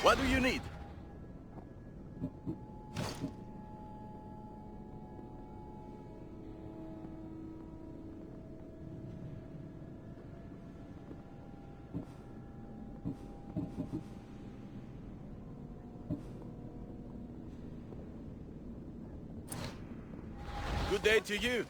What do you need? Good day to you.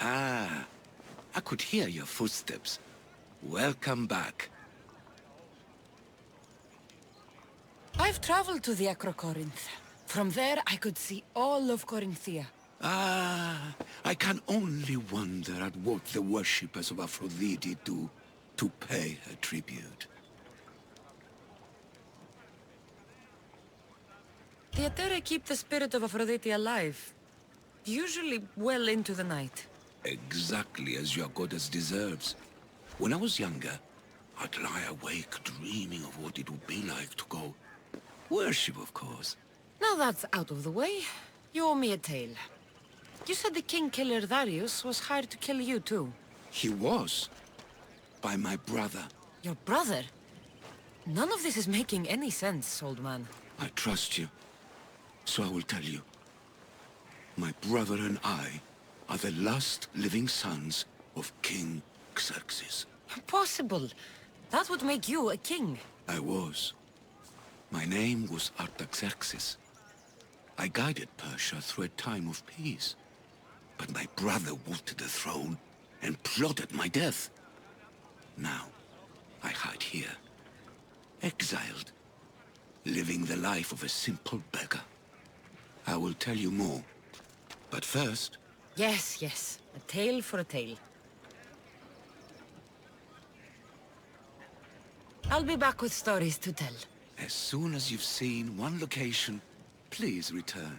Ah, I could hear your footsteps. Welcome back. I've traveled to the Acrocorinth. From there, I could see all of Corinthia. Ah, I can only wonder at what the worshippers of Aphrodite do to pay her tribute. The Aeteri keep the spirit of Aphrodite alive, usually well into the night. Exactly as your goddess deserves. When I was younger, I'd lie awake dreaming of what it would be like to go. Worship, of course. Now that's out of the way, you owe me a tale. You said the king killer Darius was hired to kill you too. He was. By my brother. Your brother? None of this is making any sense, old man. I trust you. So I will tell you. My brother and I are the last living sons of King Xerxes. Impossible. That would make you a king. I was. My name was Artaxerxes. I guided Persia through a time of peace. But my brother wanted the throne and plotted my death. Now, I hide here, exiled, living the life of a simple beggar. I will tell you more. But first... Yes, yes. A tale for a tale. I'll be back with stories to tell. As soon as you've seen one location, please return.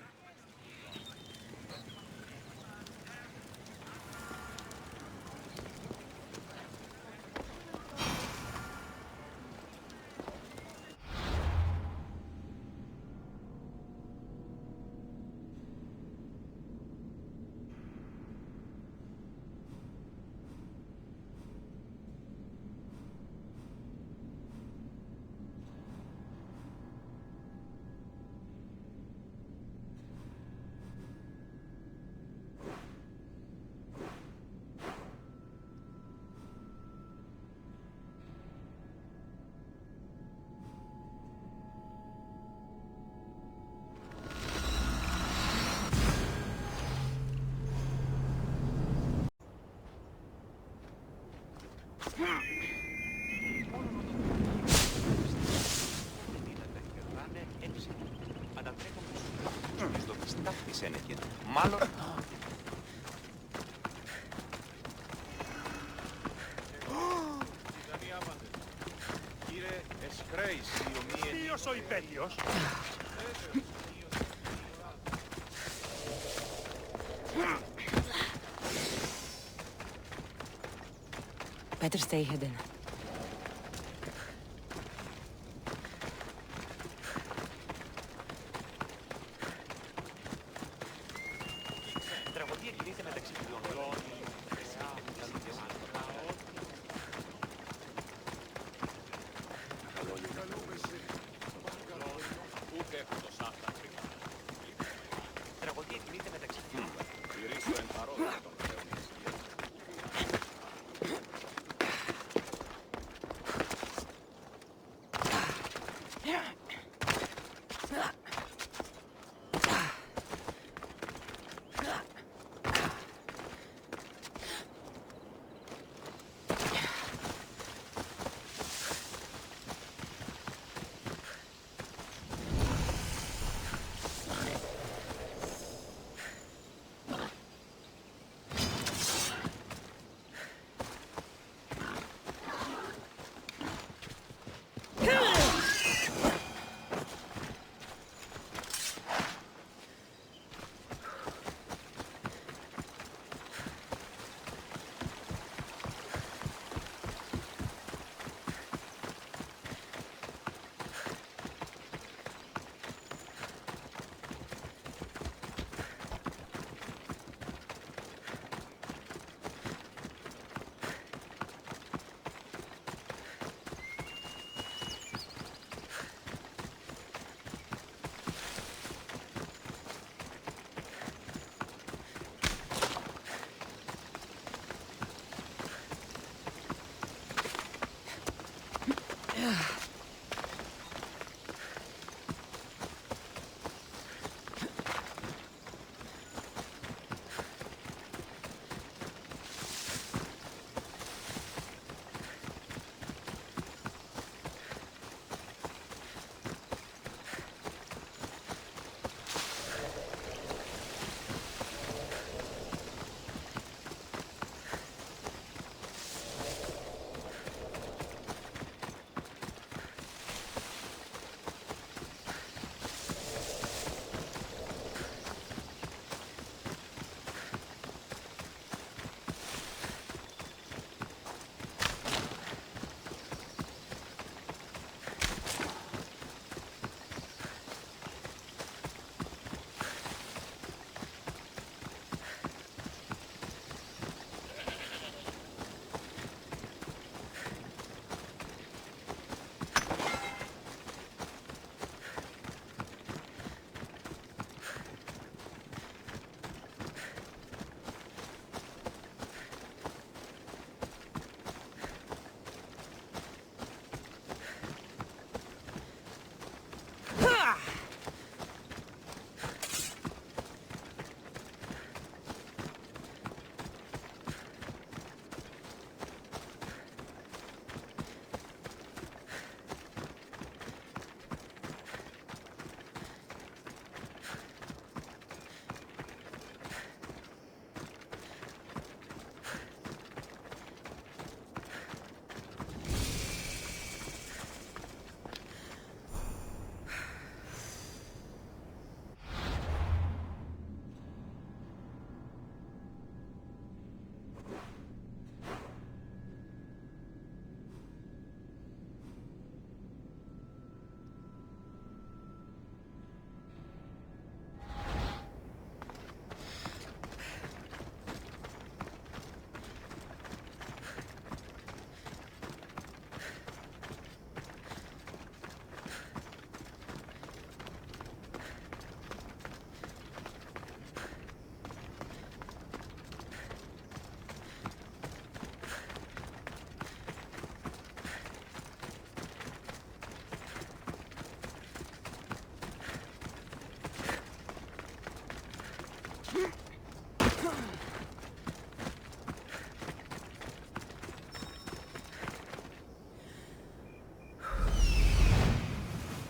Io soy Pelios. Better stay hidden.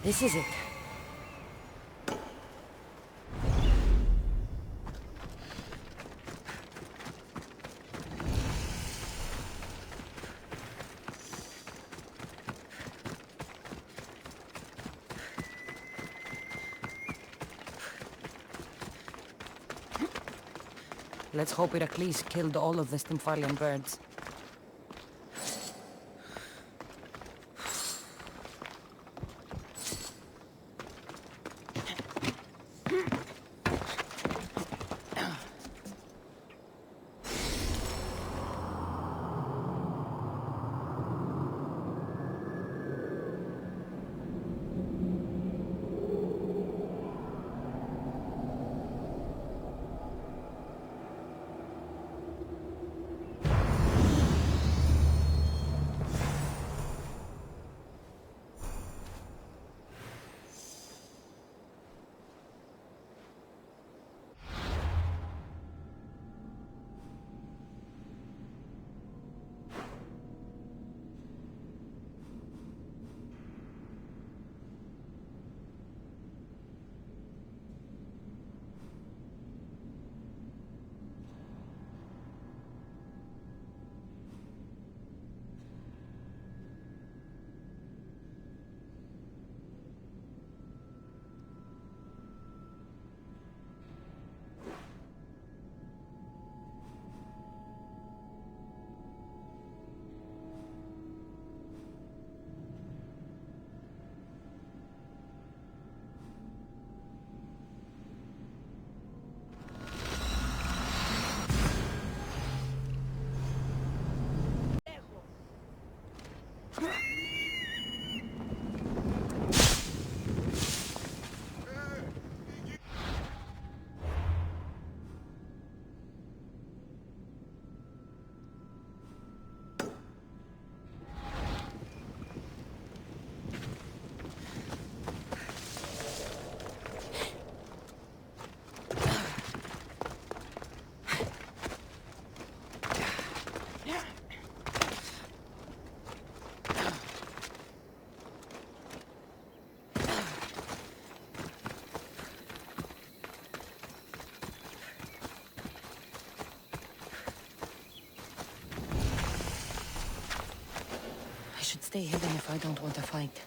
This is it. Let's hope Heracles killed all of the Stymphalian birds. should stay hidden if I don't want a fight.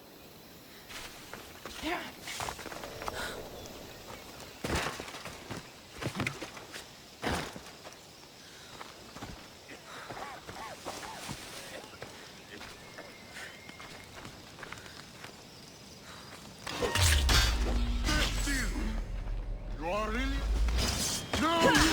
You are really... No!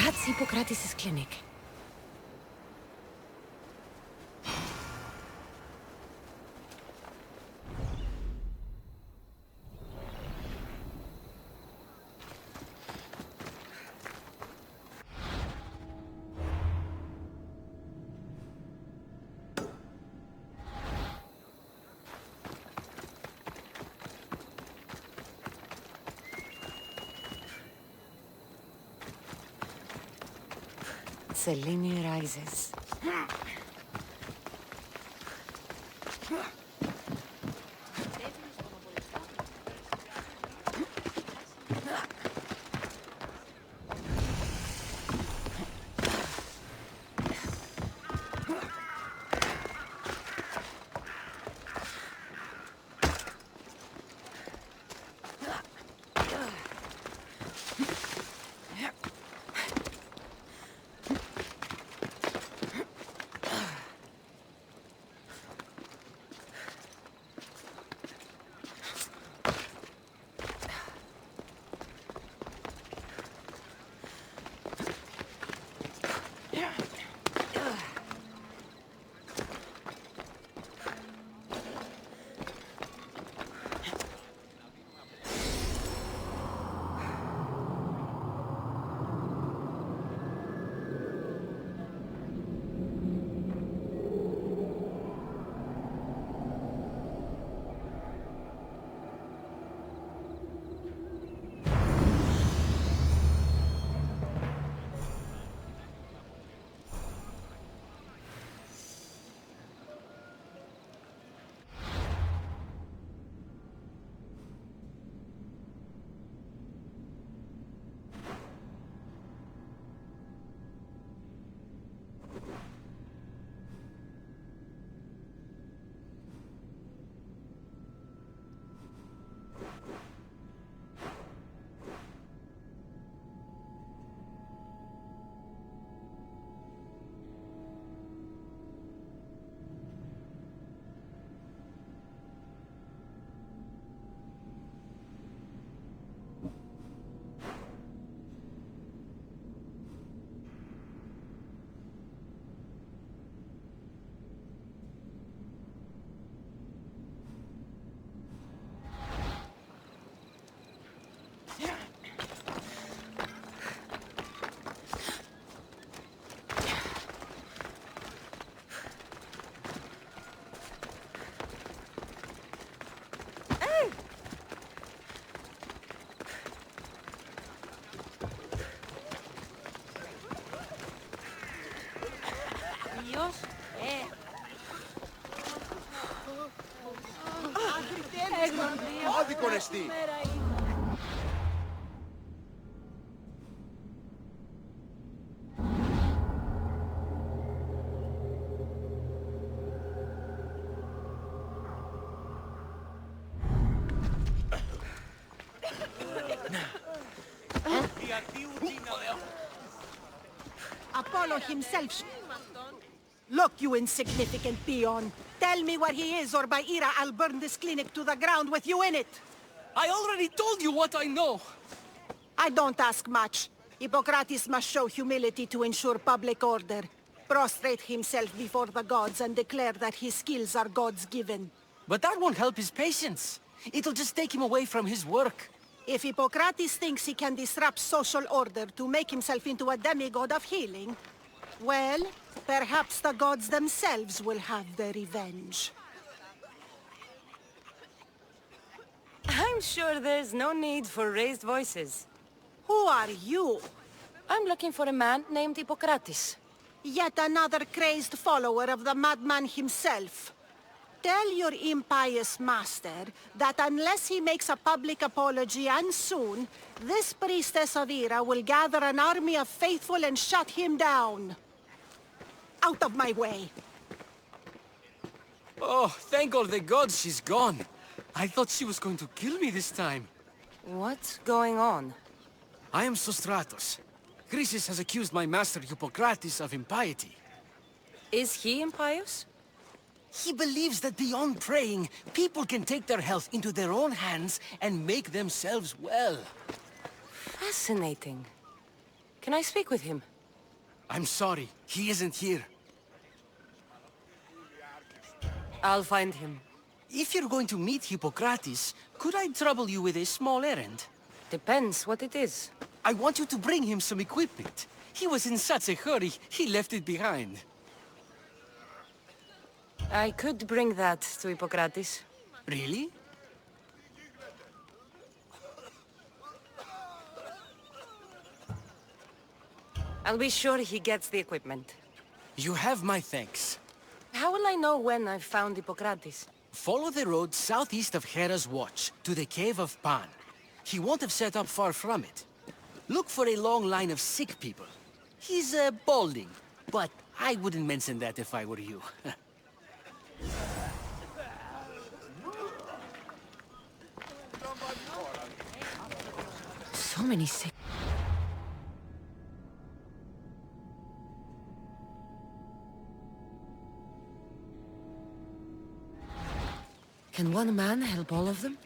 That's Hippocrates' clinic. Selene rises. Άδικον εστί. Apollo himself. Look, you insignificant peon. Tell me where he is, or by Ira, I'll burn this clinic to the ground with you in it. I already told you what I know. I don't ask much. Hippocrates must show humility to ensure public order. Prostrate himself before the gods and declare that his skills are gods given. But that won't help his patients. It'll just take him away from his work. If Hippocrates thinks he can disrupt social order to make himself into a demigod of healing, well, perhaps the gods themselves will have their revenge. I'm sure there's no need for raised voices. Who are you? I'm looking for a man named Hippocrates. Yet another crazed follower of the madman himself. Tell your impious master that unless he makes a public apology, and soon, this priestess of Ira will gather an army of faithful and shut him down. Out of my way! Oh, thank all the gods she's gone. I thought she was going to kill me this time. What's going on? I am Sostratos. Chrysis has accused my master Hippocrates of impiety. Is he impious? He believes that beyond praying, people can take their health into their own hands and make themselves well. Fascinating. Can I speak with him? I'm sorry, he isn't here. I'll find him. If you're going to meet Hippocrates, could I trouble you with a small errand? Depends what it is. I want you to bring him some equipment. He was in such a hurry, he left it behind. I could bring that to Hippocrates. Really? I'll be sure he gets the equipment. You have my thanks. How will I know when I've found Hippocrates? Follow the road southeast of Hera's Watch, to the Cave of Pan. He won't have set up far from it. Look for a long line of sick people. He's, balding, but I wouldn't mention that if I were you. So many sick... Can one man help all of them?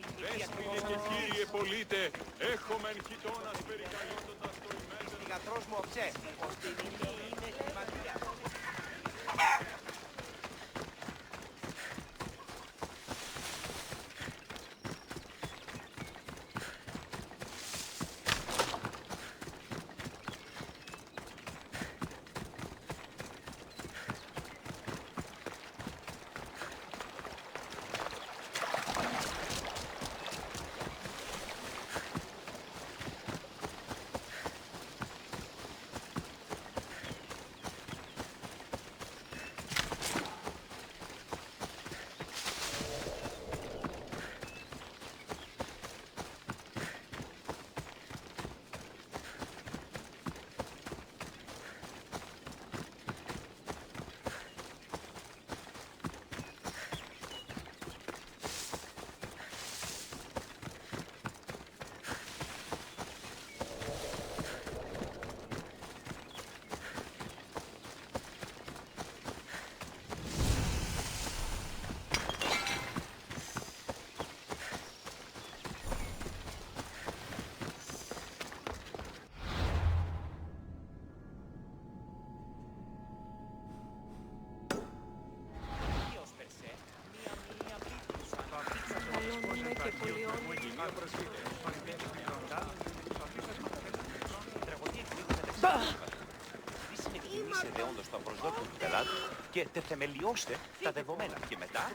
Εκτιμήσετε όντως το προσδόκιο του πελάτη και τεθεμελιώστε τα δεδομένα. Και μετά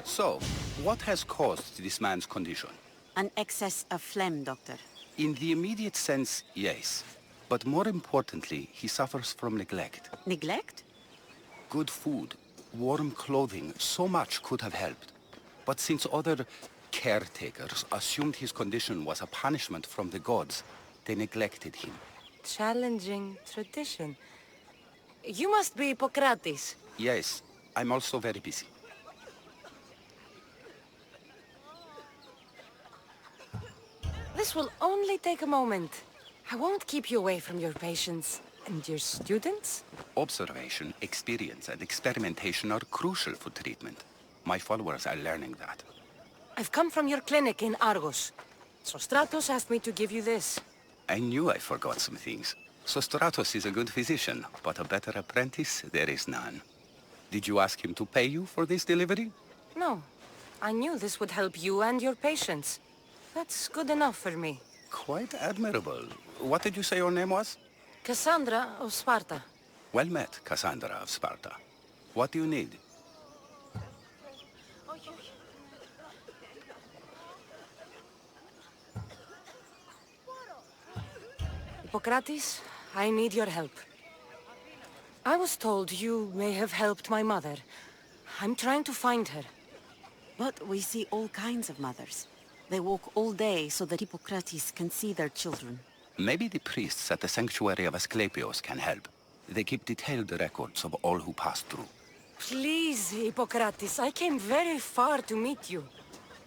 So, what has caused this man's condition? An excess of phlegm, Doctor. In the immediate sense, yes. But more importantly, he suffers from neglect. Neglect? Good food, warm clothing, so much could have helped. But since other caretakers assumed his condition was a punishment from the gods, they neglected him. Challenging tradition. You must be Hippocrates. Yes, I'm also very busy. This will only take a moment. I won't keep you away from your patients. And your students? Observation, experience, and experimentation are crucial for treatment. My followers are learning that. I've come from your clinic in Argos. So Stratos asked me to give you this. I knew I forgot some things. Sostratos is a good physician, but a better apprentice there is none. Did you ask him to pay you for this delivery? No. I knew this would help you and your patients. That's good enough for me. Quite admirable. What did you say your name was? Cassandra of Sparta. Well met, Cassandra of Sparta. What do you need? Hippocrates, I need your help. I was told you may have helped my mother. I'm trying to find her. But we see all kinds of mothers. They walk all day so that Hippocrates can see their children. Maybe the priests at the sanctuary of Asclepios can help. They keep detailed records of all who pass through. Please, Hippocrates, I came very far to meet you.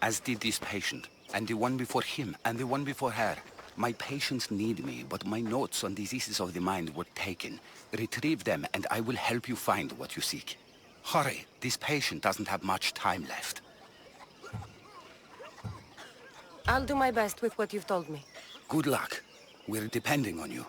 As did this patient, and the one before him, and the one before her. My patients need me, but my notes on diseases of the mind were taken. Retrieve them, and I will help you find what you seek. Hurry, this patient doesn't have much time left. I'll do my best with what you've told me. Good luck. We're depending on you.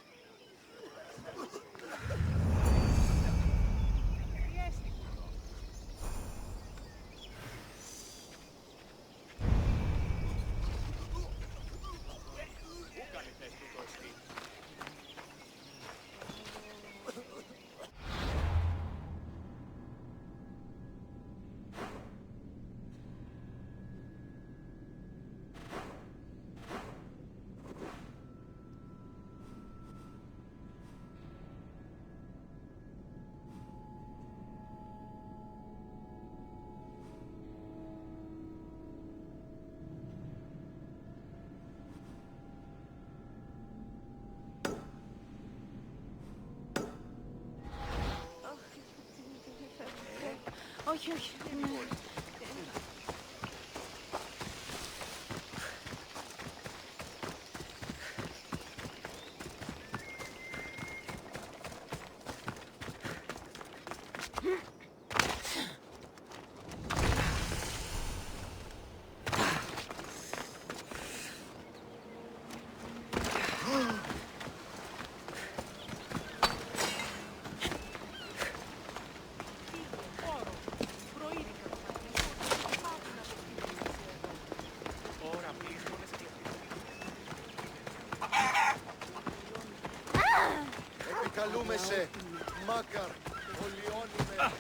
Όχι, όχι. Επικαλούμε σε Μάκαρ, Ολιώνυμε.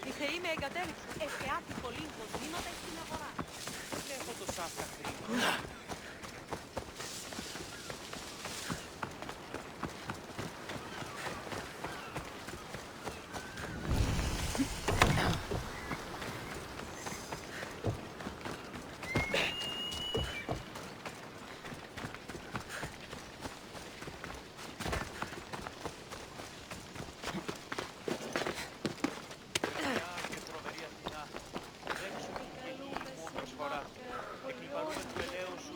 Η θεή με εγκατέλειψε. Εφιάτη πολύ υποσβήματα στην αγορά. Έχω το σάφκα χρήμα. Εκλυπαρούμε του ελέους σου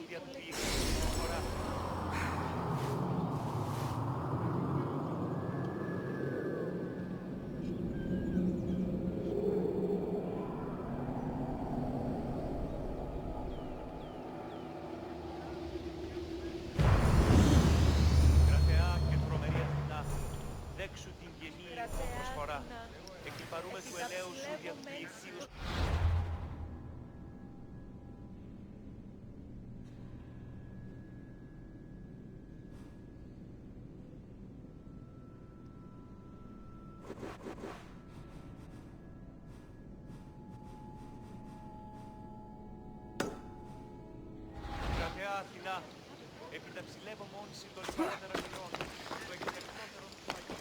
Μετά, επί τα ψηλεύω μόνηση των λιπαρότερα μηνών, το εγκεκριστότερο του φαγιού.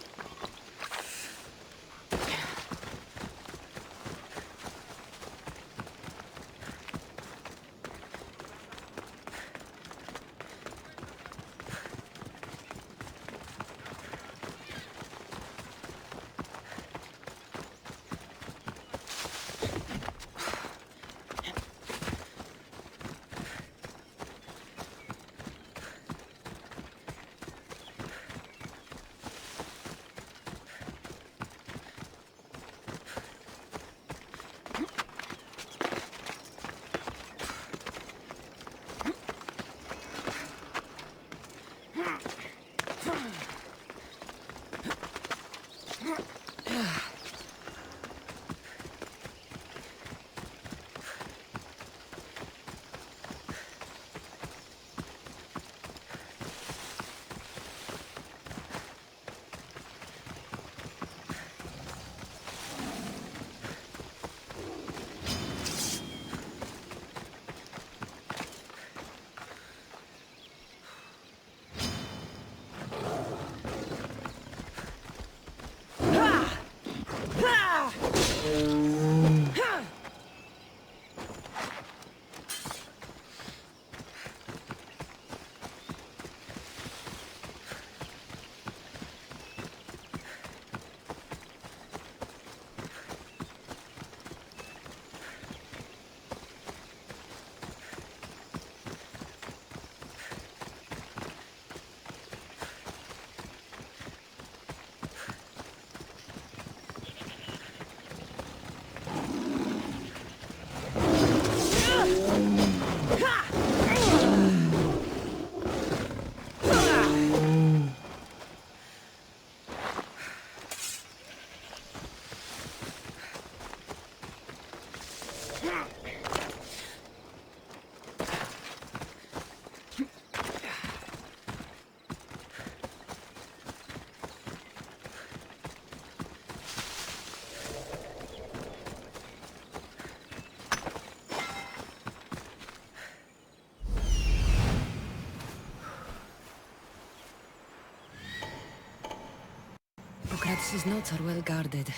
Hippocrates' notes are well guarded.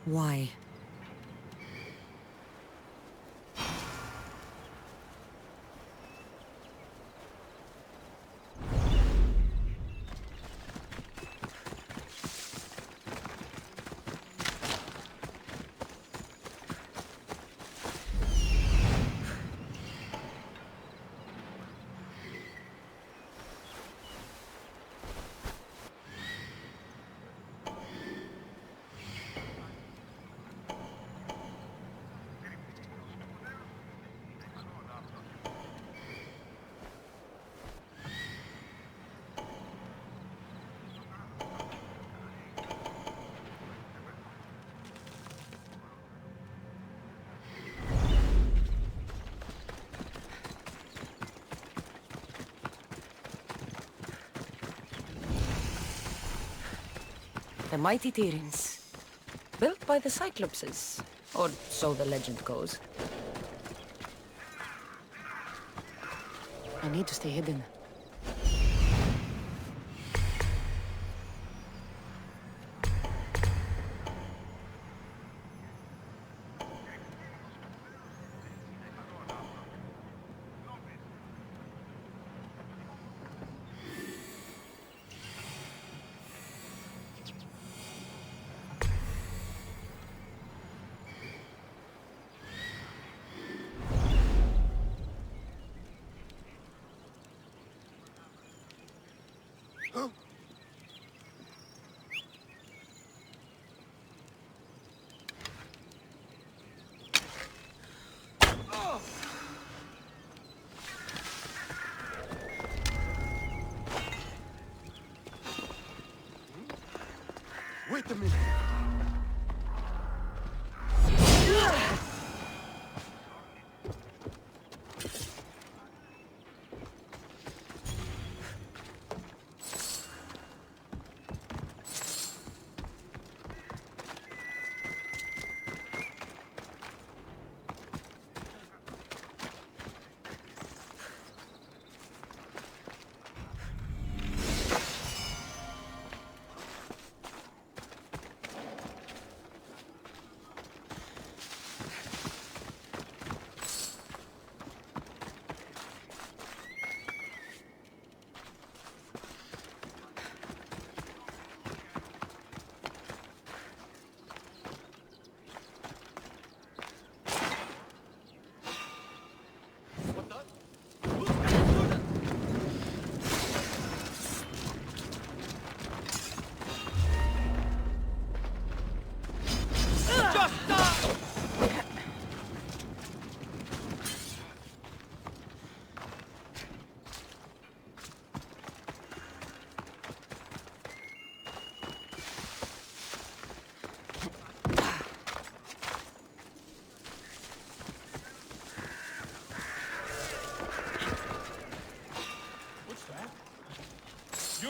Why? The mighty Tyrins. Built by the Cyclopses, or so the legend goes. I need to stay hidden. Wait a minute.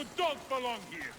You don't belong here!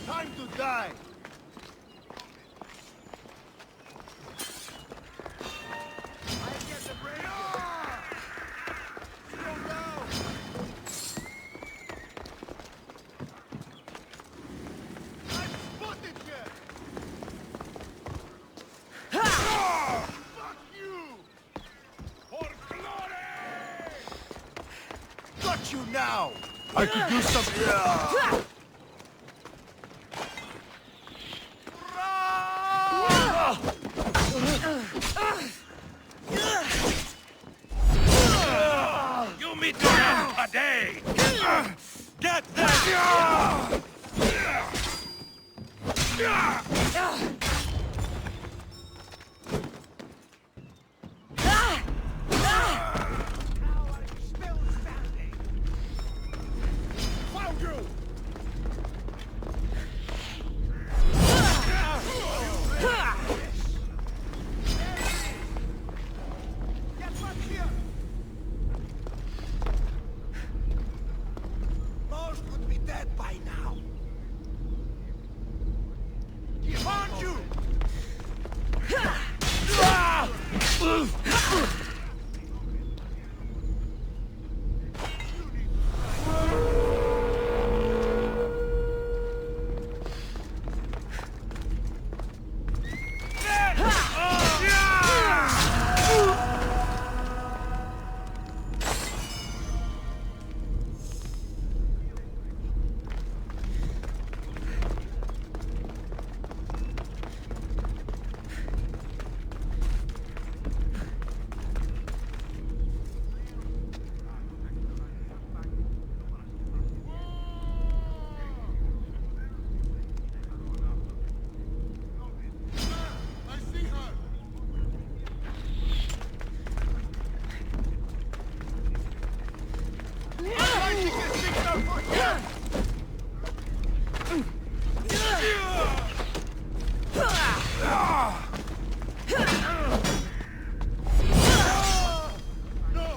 Time to die! I get the break! Slow down! I'm spotted here! Fuck you! For glory! Got you now! I could do something. You meet your end today! Get that! Found you! Get back here! Most would be dead by now. Found you! I see her! Fighting this thing out for here! No!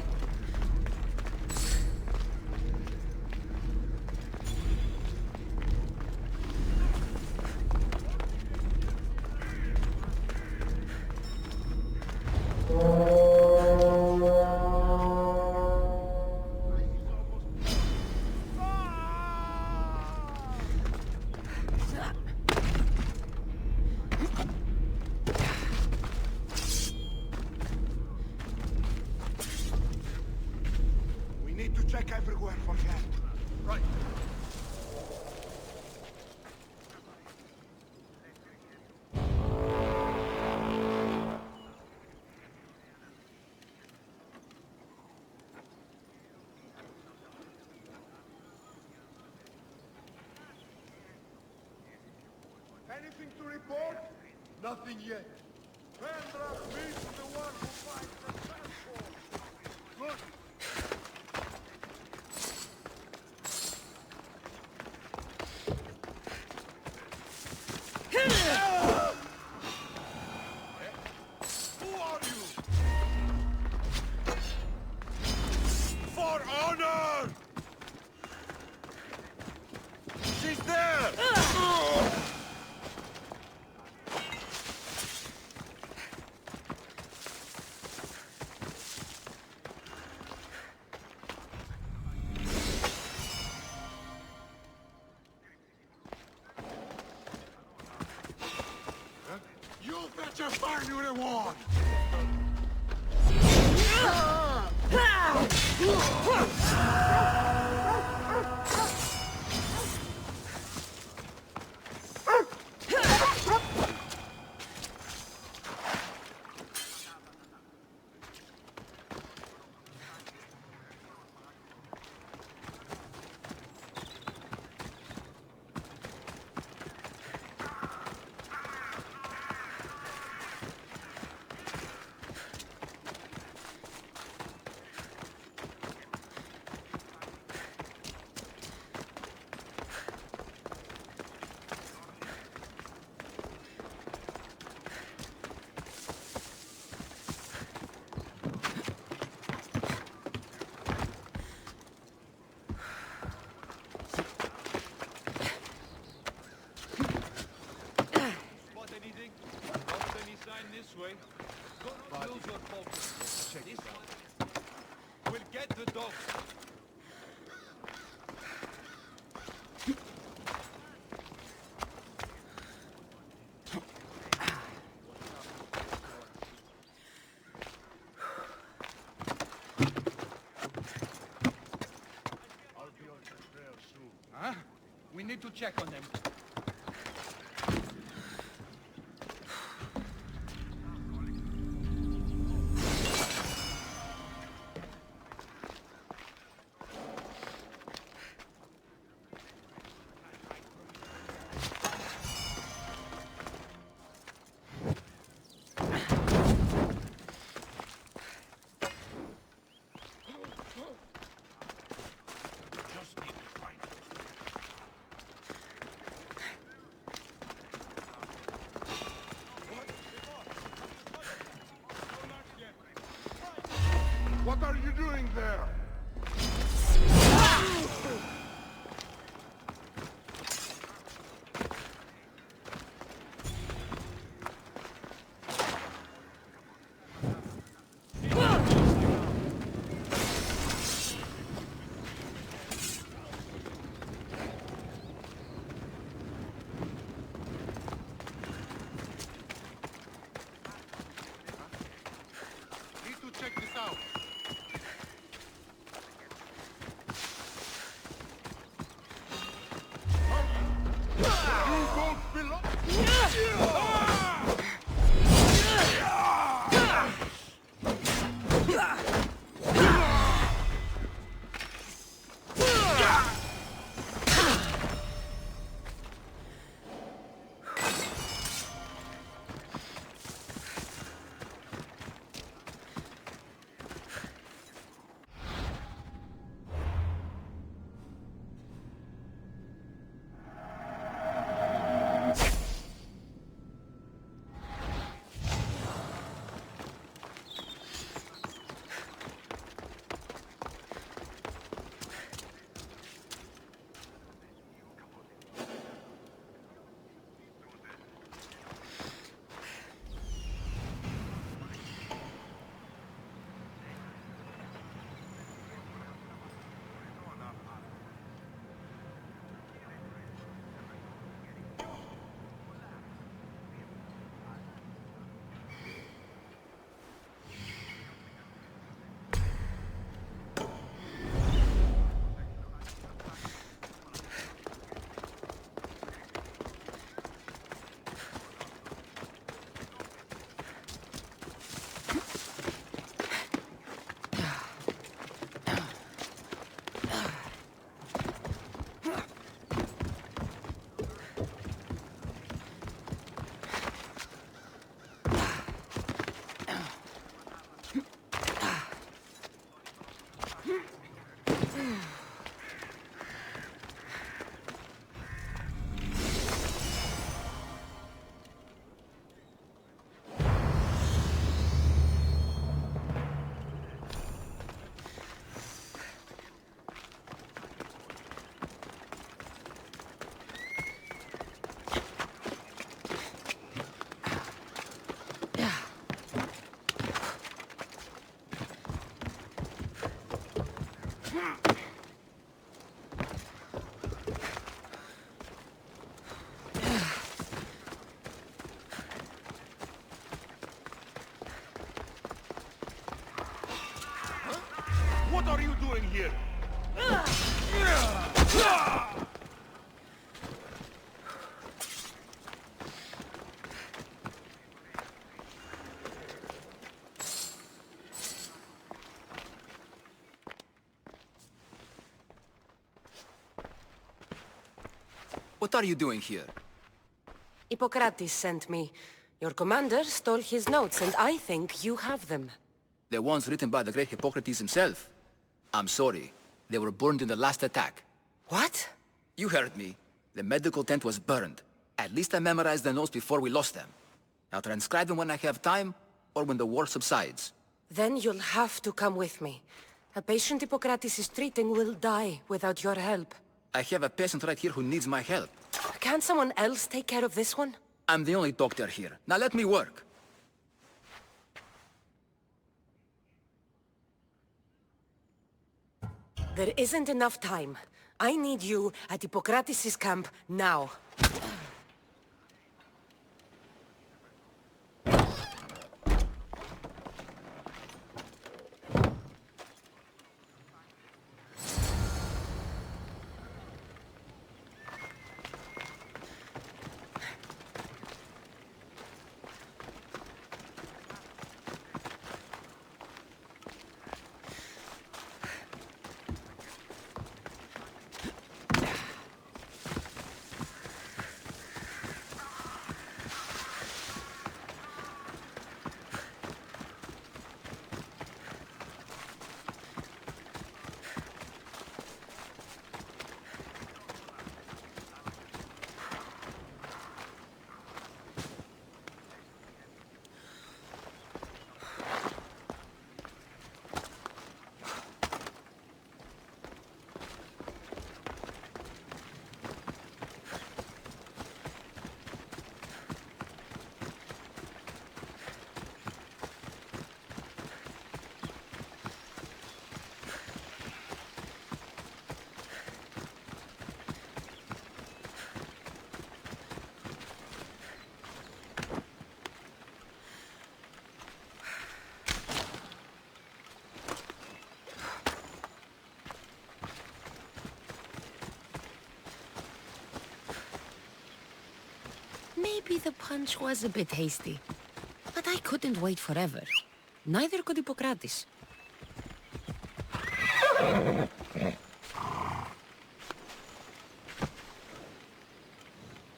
We need to check everywhere for help. Right. Anything to report? Nothing yet. Vendra meets the one who finds the transport. Good. Who are you? For honor! She's there! You'll better find your reward! Spot anything? Not any sign this way. Don't lose your focus. Check this one. We'll get the dogs. I'll be on the trail soon. Huh? We need to check on them. Just need to find them. What are you doing there? Need to check this out. in here. What are you doing here? Hippocrates sent me. Your commander stole his notes, and I think you have them. The ones written by the great Hippocrates himself. I'm sorry. They were burned in the last attack. What? You heard me. The medical tent was burned. At least I memorized the notes before we lost them. I'll transcribe them when I have time, or when the war subsides. Then you'll have to come with me. A patient Hippocrates is treating will die without your help. I have a patient right here who needs my help. Can't someone else take care of this one? I'm the only doctor here. Now let me work. There isn't enough time. I need you at Hippocrates' camp now. Maybe the punch was a bit hasty. But I couldn't wait forever. Neither could Hippocrates.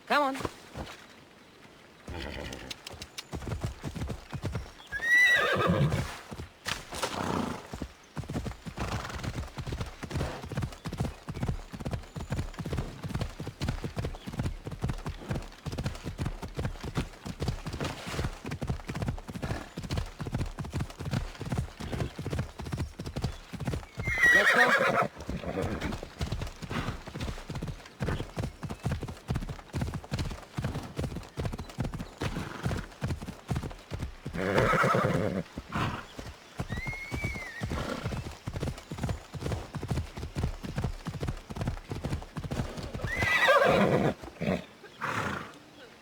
Come on. Let's go.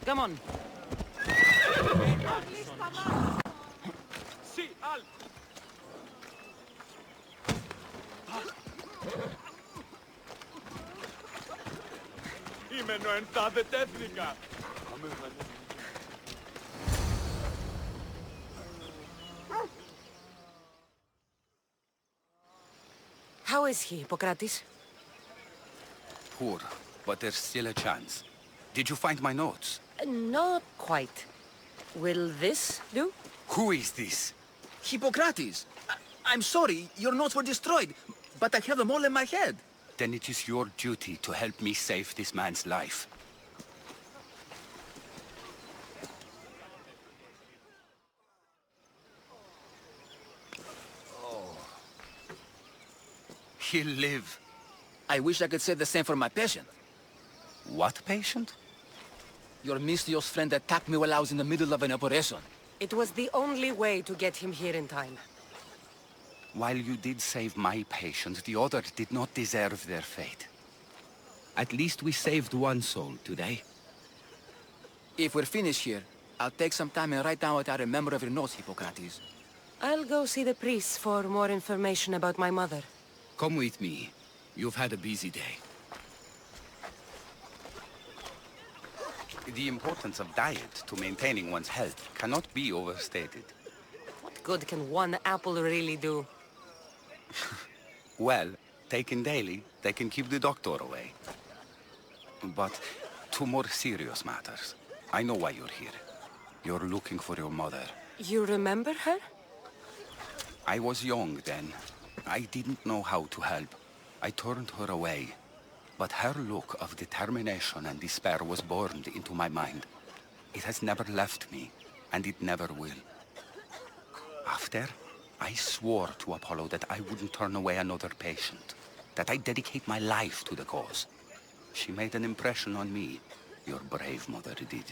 Come on. Sì, al! Είμαι νοεντάδε τέθνικα. How is he, Hippocrates? Poor, but there's still a chance. Did you find my notes? Not quite. Will this do? Who is this? Hippocrates! I'm sorry, your notes were destroyed, but I have them all in my head. Then it is your duty to help me save this man's life. He'll live. I wish I could say the same for my patient. What patient? Your mysterious friend attacked me while I was in the middle of an operation. It was the only way to get him here in time. While you did save my patient, the others did not deserve their fate. At least we saved one soul today. If we're finished here, I'll take some time and write down what I remember of your notes, Hippocrates. I'll go see the priests for more information about my mother. Come with me. You've had a busy day. The importance of diet to maintaining one's health cannot be overstated. What good can one apple really do? Well, taken daily, they can keep the doctor away. But to more serious matters. I know why you're here. You're looking for your mother. You remember her? I was young then. I didn't know how to help. I turned her away. But her look of determination and despair was burned into my mind. It has never left me, and it never will. After, I swore to Apollo that I wouldn't turn away another patient, that I'd dedicate my life to the cause. She made an impression on me. Your brave mother did.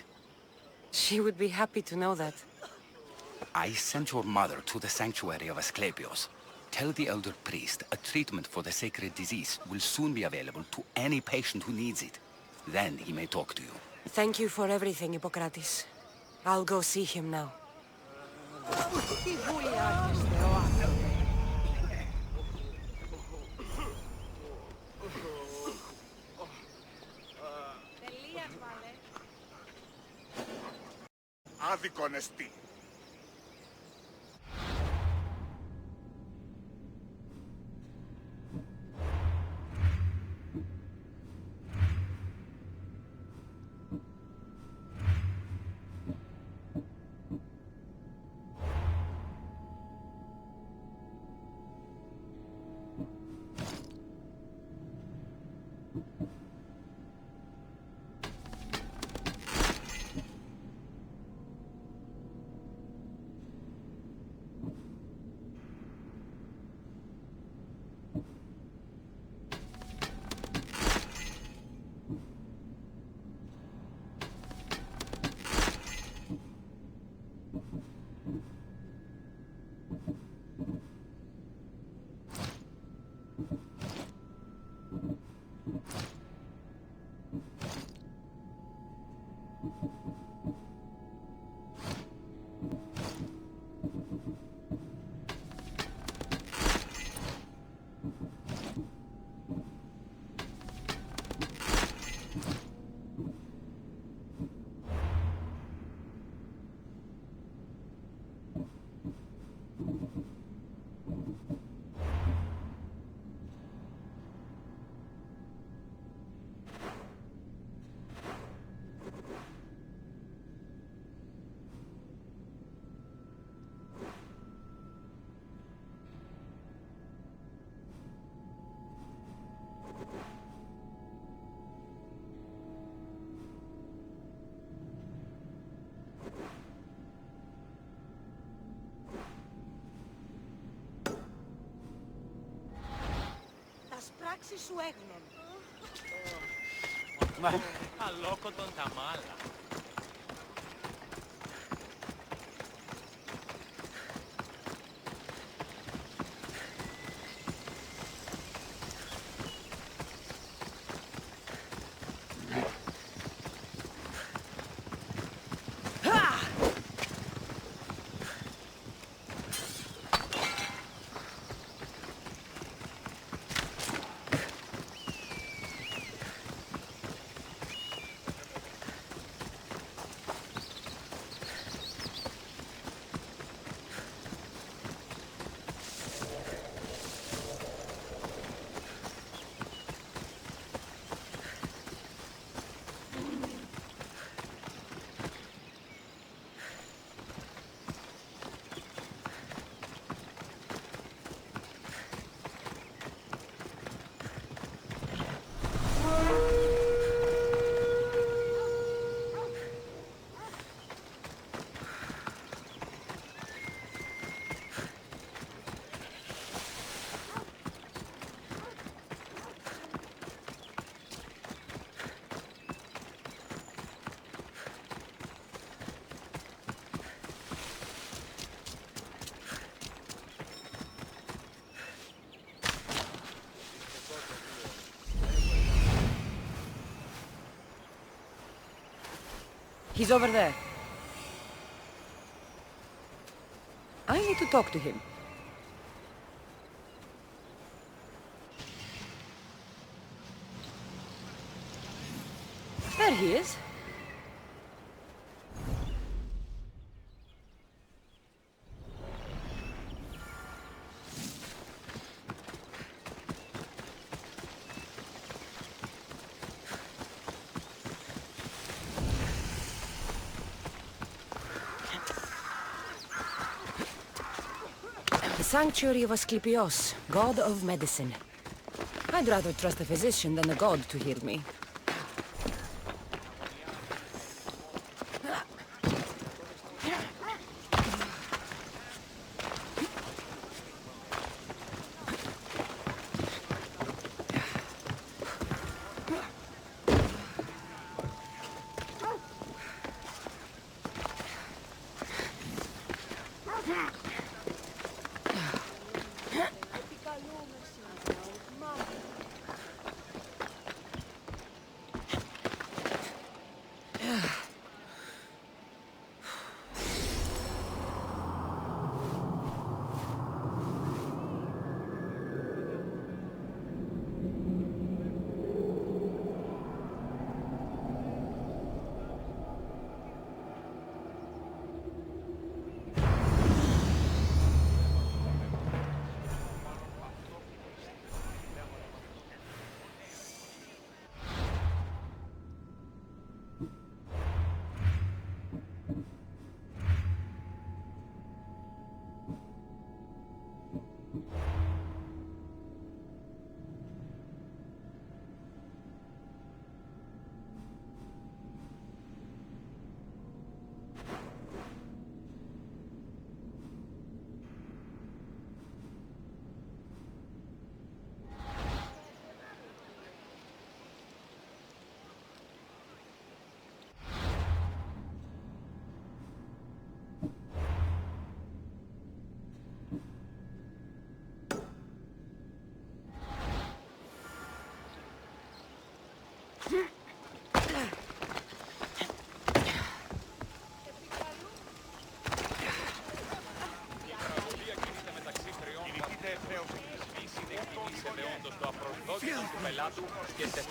She would be happy to know that. I sent your mother to the sanctuary of Asclepios. Tell the elder priest a treatment for the sacred disease will soon be available to any patient who needs it. Then he may talk to you. Thank you for everything, Hippocrates. I'll go see him now. Άδικον εστί. Πράξεις σου έγνον. Αλόκοτον τα μάλα. He's over there. I need to talk to him. he is. The Sanctuary of Asclepios, god of medicine. I'd rather trust a physician than a god to heal me.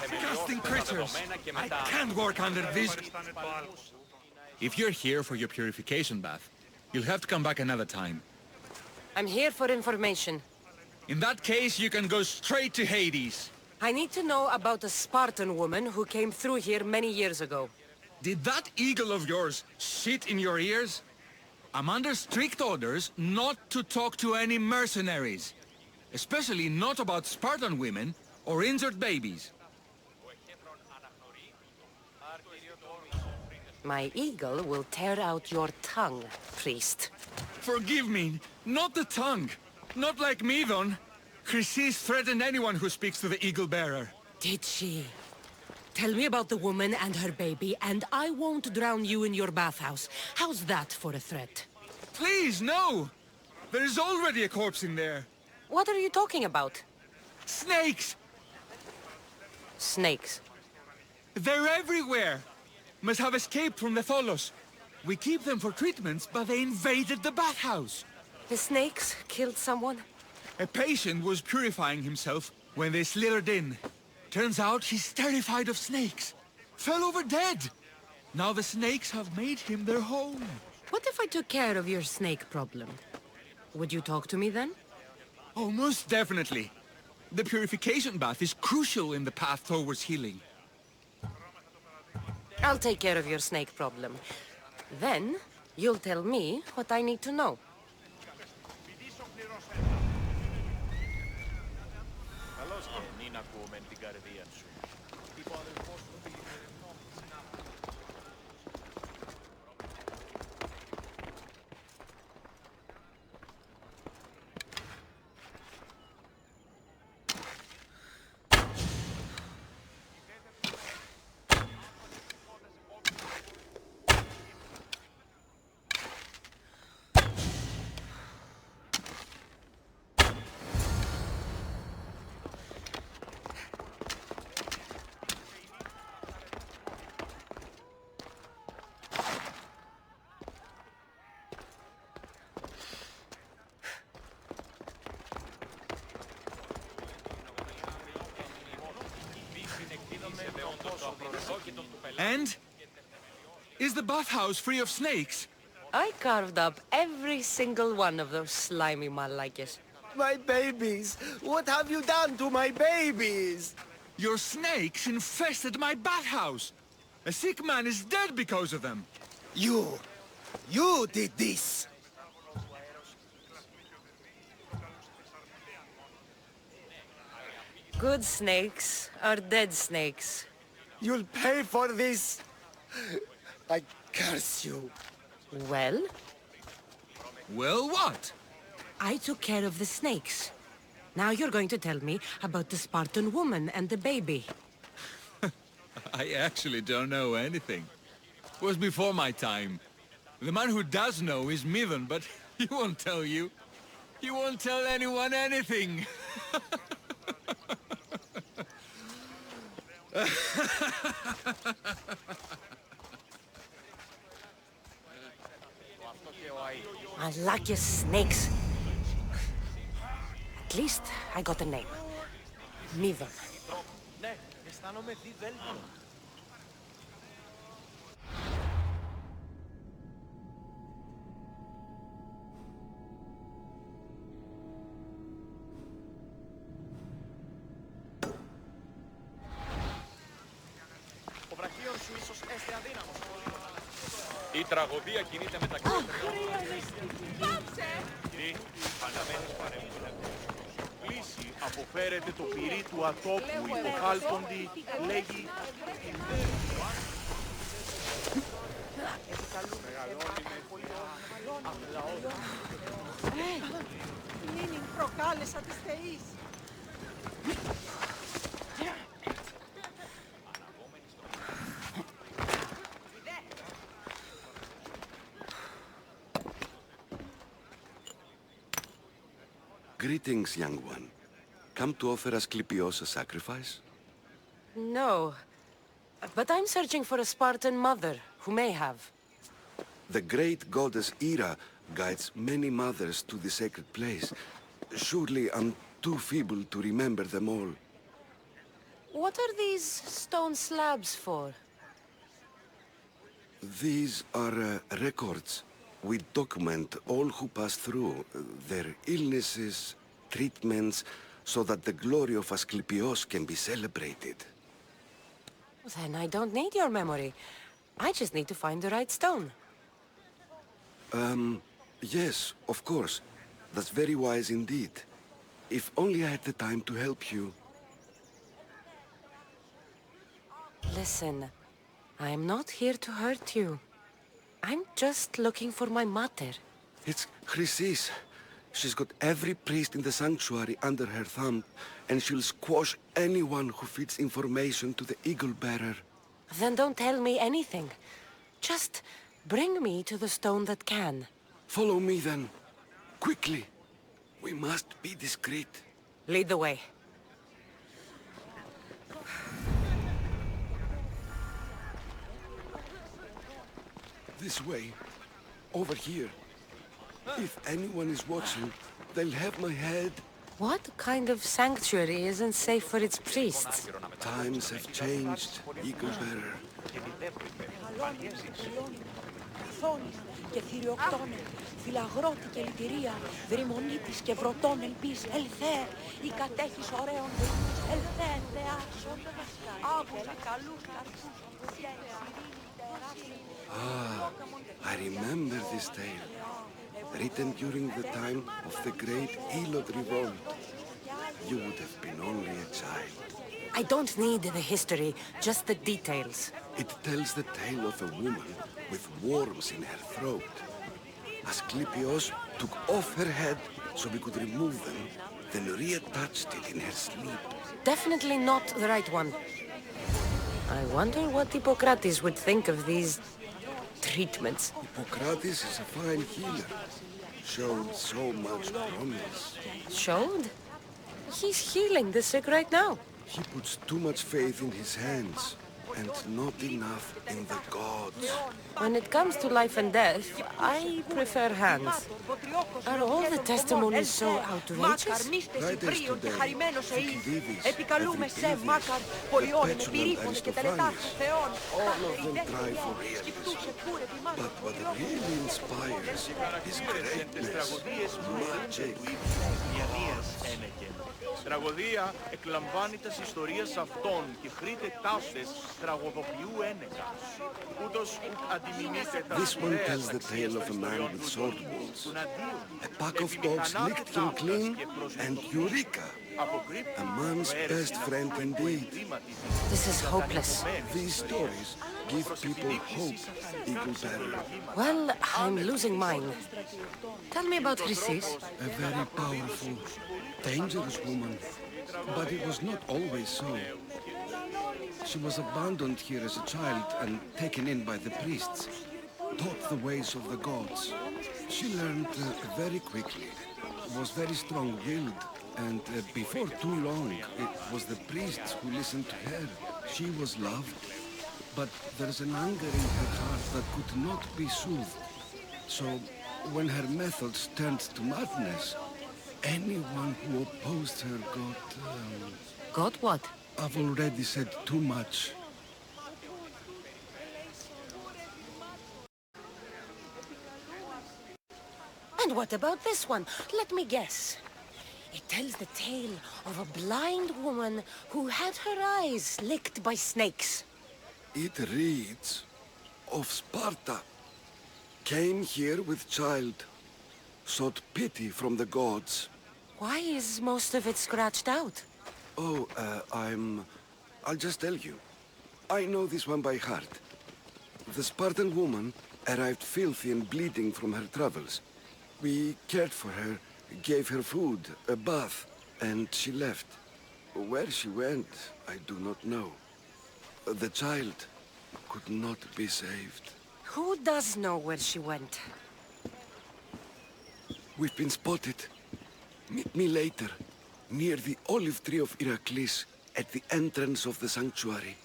Disgusting creatures! I can't work under this. If you're here for your purification bath, you'll have to come back another time. I'm here for information. In that case, you can go straight to Hades. I need to know about a Spartan woman who came through here many years ago. Did that eagle of yours shit in your ears? I'm under strict orders not to talk to any mercenaries. Especially not about Spartan women or injured babies. My eagle will tear out your tongue, priest. Forgive me, not the tongue. Not like me, Don. Chrysis threatened anyone who speaks to the eagle bearer. Did she? Tell me about the woman and her baby, and I won't drown you in your bathhouse. How's that for a threat? Please, no! There's already a corpse in there. What are you talking about? Snakes! Snakes? They're everywhere! Must have escaped from the Tholos. We keep them for treatments, but they invaded the bathhouse. The snakes killed someone? A patient was purifying himself when they slithered in. Turns out he's terrified of snakes. Fell over dead. Now the snakes have made him their home. What if I took care of your snake problem? Would you talk to me then? Oh, most definitely. The purification bath is crucial in the path towards healing. I'll take care of your snake problem. Then, you'll tell me what I need to know. And? Is the bathhouse free of snakes? I carved up every single one of those slimy malakes. My babies! What have you done to my babies? Your snakes infested my bathhouse! A sick man is dead because of them! You did this! Good snakes are dead snakes. You'll pay for this! I curse you. Well? Well, what? I took care of the snakes. Now you're going to tell me about the Spartan woman and the baby. I actually don't know anything. It was before my time. The man who does know is Midon, but he won't tell you. He won't tell anyone anything. Malakis snakes. At least I got a name. Midon. Ναι, αισθάνομαι διδέλφιο. Ο βραχίον σου ίσως έστε αδύναμος. Η τραγωδία κινείται μεταξύ των τριών. Πάψε! Τι, αναμένεις παρέμβαση. Πλήση αποφέρεται το πυρί του ατόπου υποκάλποντι, λέγει... Λύνην προκάλεσα της θεής. Greetings, young one. Come to offer Asclepios a sacrifice? No. But I'm searching for a Spartan mother who may have. The great goddess Hera guides many mothers to the sacred place. Surely I'm too feeble to remember them all. What are these stone slabs for? These are records. We document all who pass through, their illnesses, treatments, so that the glory of Asclepios can be celebrated. Then I don't need your memory. I just need to find the right stone. Yes, of course. That's very wise indeed. If only I had the time to help you. Listen, I am not here to hurt you. I'm just looking for my mother. It's Chrysis. She's got every priest in the sanctuary under her thumb, and she'll squash anyone who feeds information to the Eagle Bearer. Then don't tell me anything. Just bring me to the stone that can. Follow me then. Quickly. We must be discreet. Lead the way. This way. Over here. If anyone is watching, they'll have my head. What kind of sanctuary isn't safe for its priests? Times have changed, Eagle Bearer. Θόνης και θηριοκτόνε, φυλαγρώτη και λυτηρία, δρυμονίτης και βρωτών ελπίς, ελθέ, η κατέχεις ωραίων δεινούς, ελθέ, θεάσον, άβουλα καλούς καρπούς, I remember this tale. Written during the time of the great Elot revolt. You would have been only a child. I don't need the history, just the details. It tells the tale of a woman with worms in her throat. Asclepios took off her head so we could remove them, then reattached it in her sleep. Definitely not the right one. I wonder what Hippocrates would think of these treatments. Hippocrates is a fine healer. Showed so much promise. Showed? He's healing the sick right now. He puts too much faith in his hands. and not enough in the gods. When it comes to life and death, I prefer hands. Are all the testimonies so outrageous? Fridays today, Thucydides, Επικαλούμε σε Euripides, Μάκαρ, the Πολιόνι με petulant πυρήφωνε και τελετάρχο Aristophanes. θεών. All of them try for realism. But what really inspires is greatness, magic. Τραγωδία εκλαμβάνει τας ιστορίας αυτών και χρείται ταύτες τραγωδοποιού ένεκα. Ούτως ουκ αντιμηνύται τα This one tells the tale of a man with sword wounds. A pack of dogs licked him clean, and Eureka! A man's best friend indeed. This is hopeless. These stories give people hope, Eagle Bearer. Well, I'm losing mine. Tell me about Chrysis. A very powerful, dangerous woman. But it was not always so. She was abandoned here as a child and taken in by the priests, taught the ways of the gods. She learned very quickly, was very strong-willed, and before too long, it was the priests who listened to her. She was loved, but there's an anger in her heart that could not be soothed. So, when her methods turned to madness, anyone who opposed her got... Got what? I've already said too much. And what about this one? Let me guess. It tells the tale of a blind woman who had her eyes licked by snakes. It reads of Sparta. Came here with child, sought pity from the gods. Why is most of it scratched out? Oh, I'll just tell you. I know this one by heart. The Spartan woman arrived filthy and bleeding from her travels. We cared for her, gave her food, a bath, and she left. Where she went, I do not know. The child could not be saved. Who does know where she went? We've been spotted. Meet me later, near the olive tree of Iraklis, at the entrance of the sanctuary.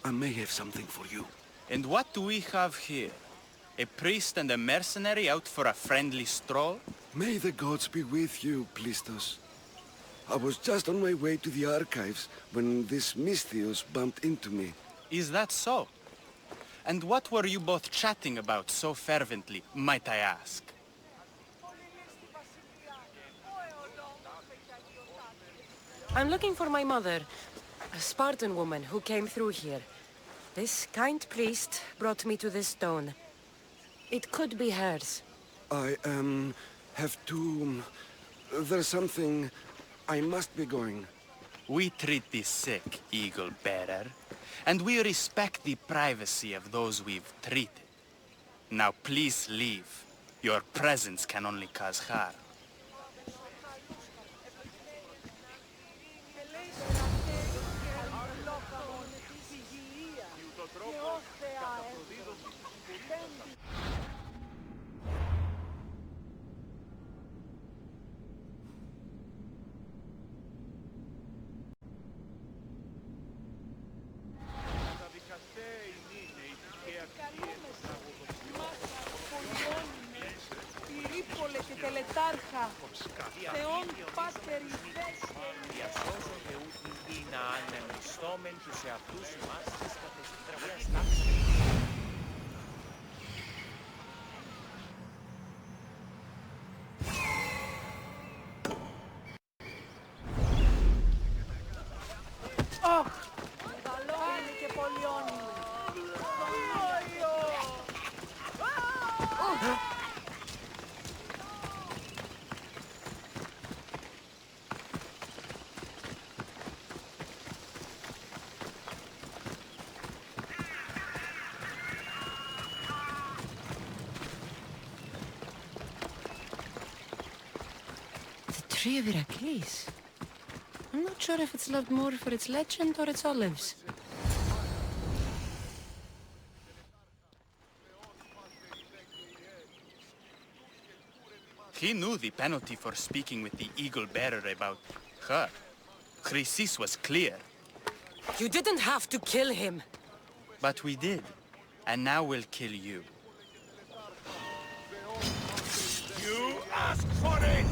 I may have something for you. And what do we have here? A priest and a mercenary out for a friendly stroll? May the gods be with you, Plistos. I was just on my way to the archives when this Misthios bumped into me. Is that so? And what were you both chatting about so fervently, might I ask? I'm looking for my mother, a Spartan woman who came through here. This kind priest brought me to this stone. It could be hers. I, have to... There's something... I must be going. We treat the sick, Eagle Bearer, and we respect the privacy of those we've treated. Now please leave. Your presence can only cause harm. Πυρήπολε και τελετάρχα, Θεόν Πάτερ Ιβέσαι. Διασώζονται ούτοι ή να ανεμιστόμεν τους εαυτούς μας της κατεστροφίας τάξης. Ωχ, μεγαλώνει και πολιώνει. Tree of Iraklis. I'm not sure if it's loved more for its legend or its olives. He knew the penalty for speaking with the Eagle Bearer about her. Chrysis was clear. You didn't have to kill him. But we did. And now we'll kill you. You asked for it!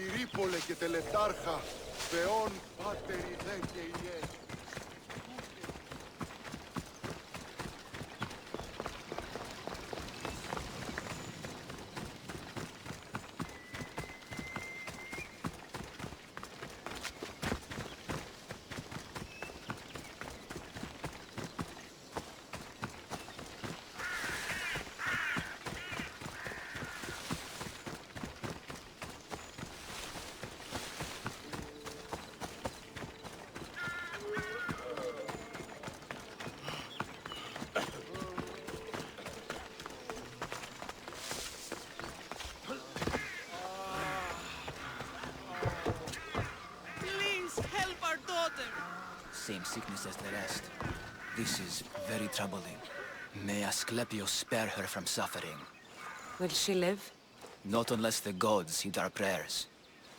Ήρυπολε και τελετάρχα, Θεόν πάτερ ιδέ και ιέ. Same sickness as the rest. This is very troubling. May Asclepius spare her from suffering. Will she live? Not unless the gods heed our prayers.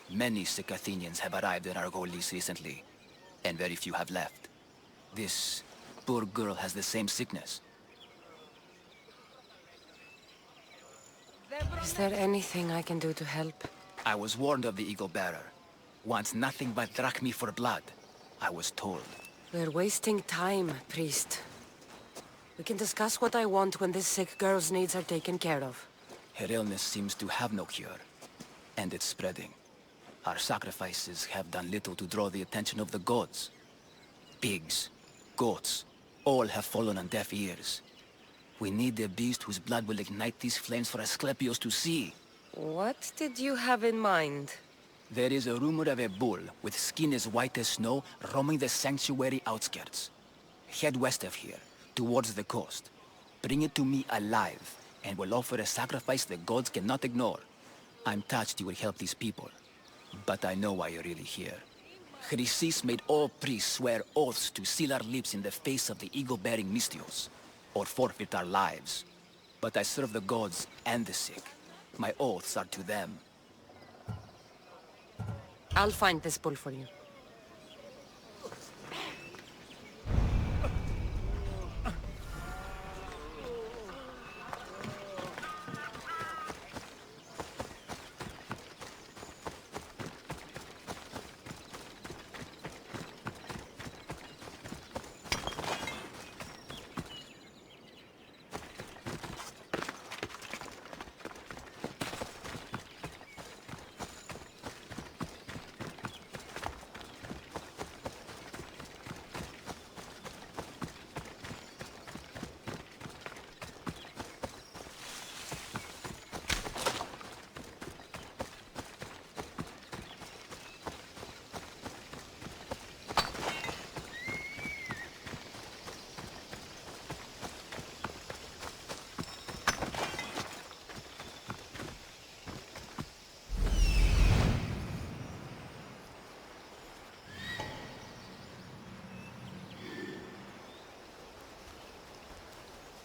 Many sick Athenians have arrived in Argolis recently, and very few have left. This poor girl has the same sickness. Is there anything I can do to help? I was warned of the Eagle Bearer. Wants nothing but drachmi for blood. I was told. We're wasting time, priest. We can discuss what I want when this sick girl's needs are taken care of. Her illness seems to have no cure, and it's spreading. Our sacrifices have done little to draw the attention of the gods. Pigs, goats, all have fallen on deaf ears. We need a beast whose blood will ignite these flames for Asclepius to see. What did you have in mind? There is a rumor of a bull with skin as white as snow roaming the sanctuary outskirts. Head west of here, towards the coast. Bring it to me alive, and we'll offer a sacrifice the gods cannot ignore. I'm touched you will help these people, but I know why you're really here. Chrysis made all priests swear oaths to seal our lips in the face of the eagle-bearing Mystios, or forfeit our lives. But I serve the gods and the sick. My oaths are to them. I'll find this bull for you.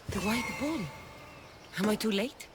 The White Bull. Am I too late?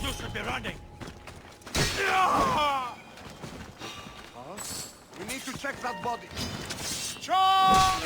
You should be running! We need to check that body. Charge!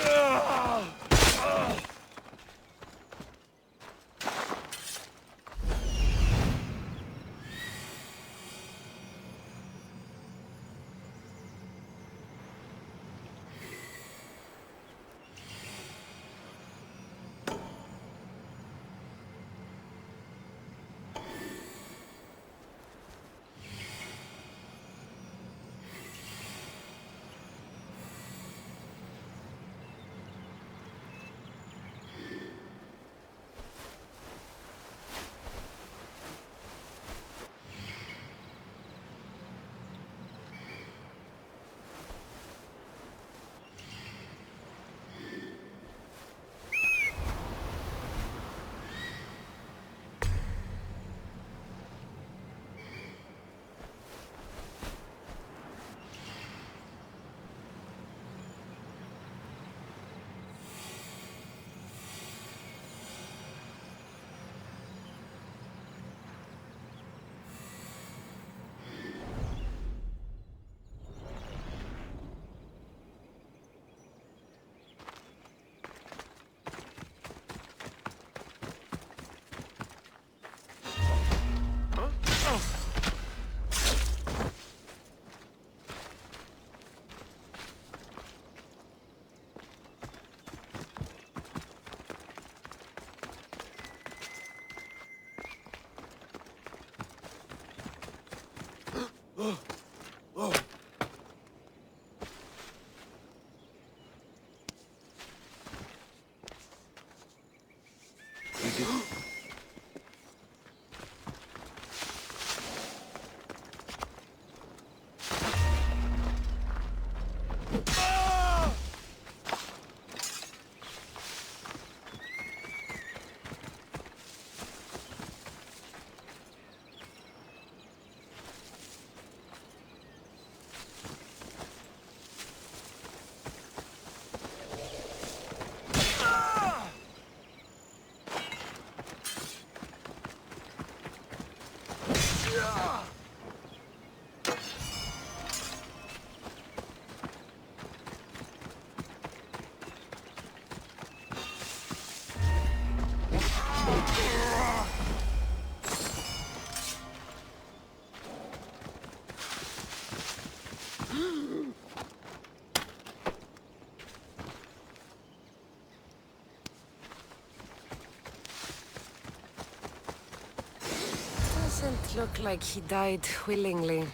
Doesn't look like he died willingly.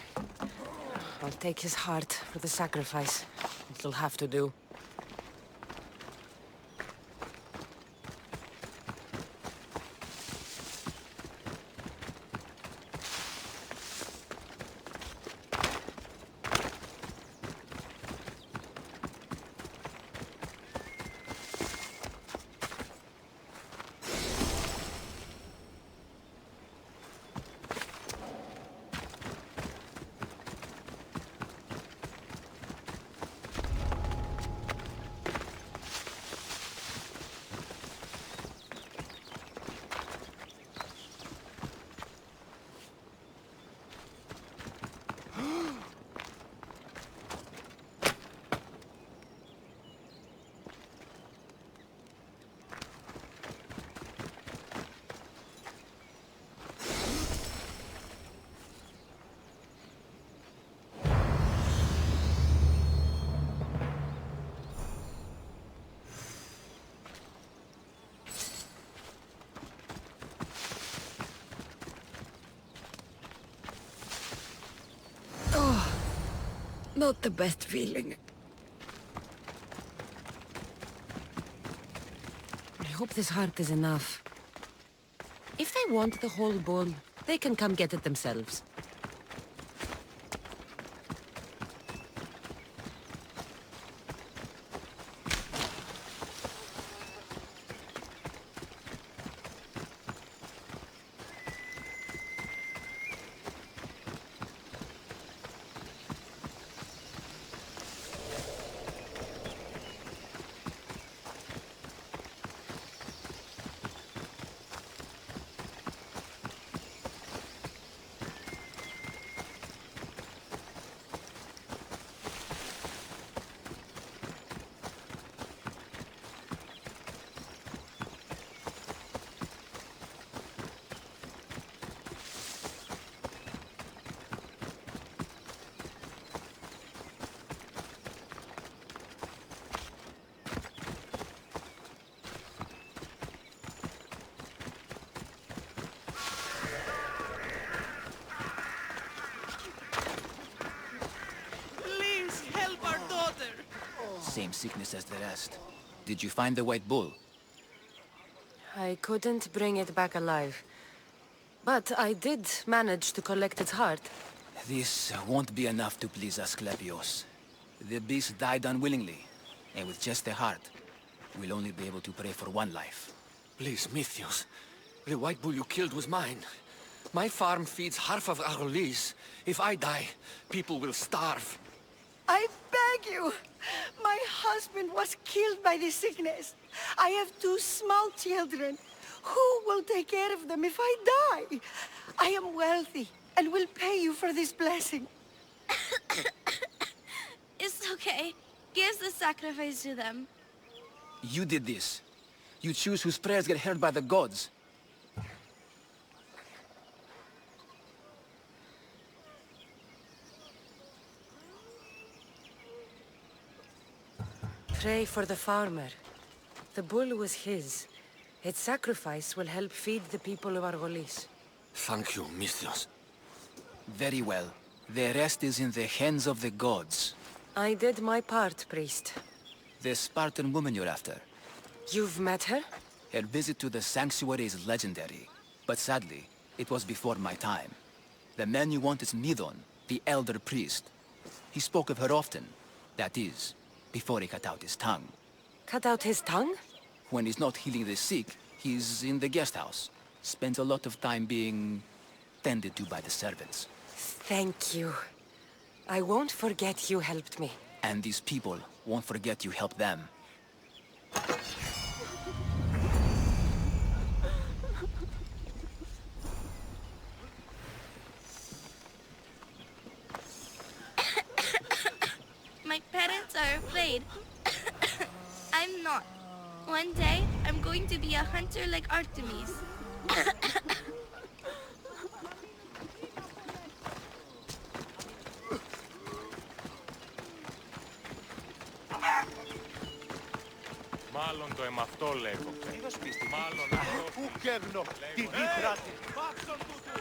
I'll take his heart for the sacrifice. It'll have to do. Not the best feeling. I hope this heart is enough. If they want the whole bull, they can come get it themselves. Same sickness as the rest. Did you find the white bull? I couldn't bring it back alive. But I did manage to collect its heart. This won't be enough to please Asclepios. The beast died unwillingly, and with just the heart, we'll only be able to pray for one life. Please, Mythios. The white bull you killed was mine. My farm feeds half of Argolis. If I die, people will starve. I beg you! My husband was killed by this sickness. I have 2 small children. Who will take care of them if I die? I am wealthy and will pay you for this blessing. It's okay. Give the sacrifice to them. You did this. You choose whose prayers get heard by the gods. Pray for the farmer. The bull was his. Its sacrifice will help feed the people of Argolis. Thank you, Mythios. Very well. The rest is in the hands of the gods. I did my part, priest. The Spartan woman you're after. You've met her? Her visit to the sanctuary is legendary, but sadly, it was before my time. The man you want is Midon, the elder priest. He spoke of her often. That is, before he cut out his tongue. Cut out his tongue? When he's not healing the sick, he's in the guest house. Spends a lot of time being tended to by the servants. Thank you. I won't forget you helped me. And these people won't forget you helped them. My parents are afraid. I'm not. One day, I'm going to be a hunter like Artemis. Μάλλον το εμαυτό λέγω. Μάλλον αυτό. Πού κέρνω τη δίπρατη. Πάψον τούτου.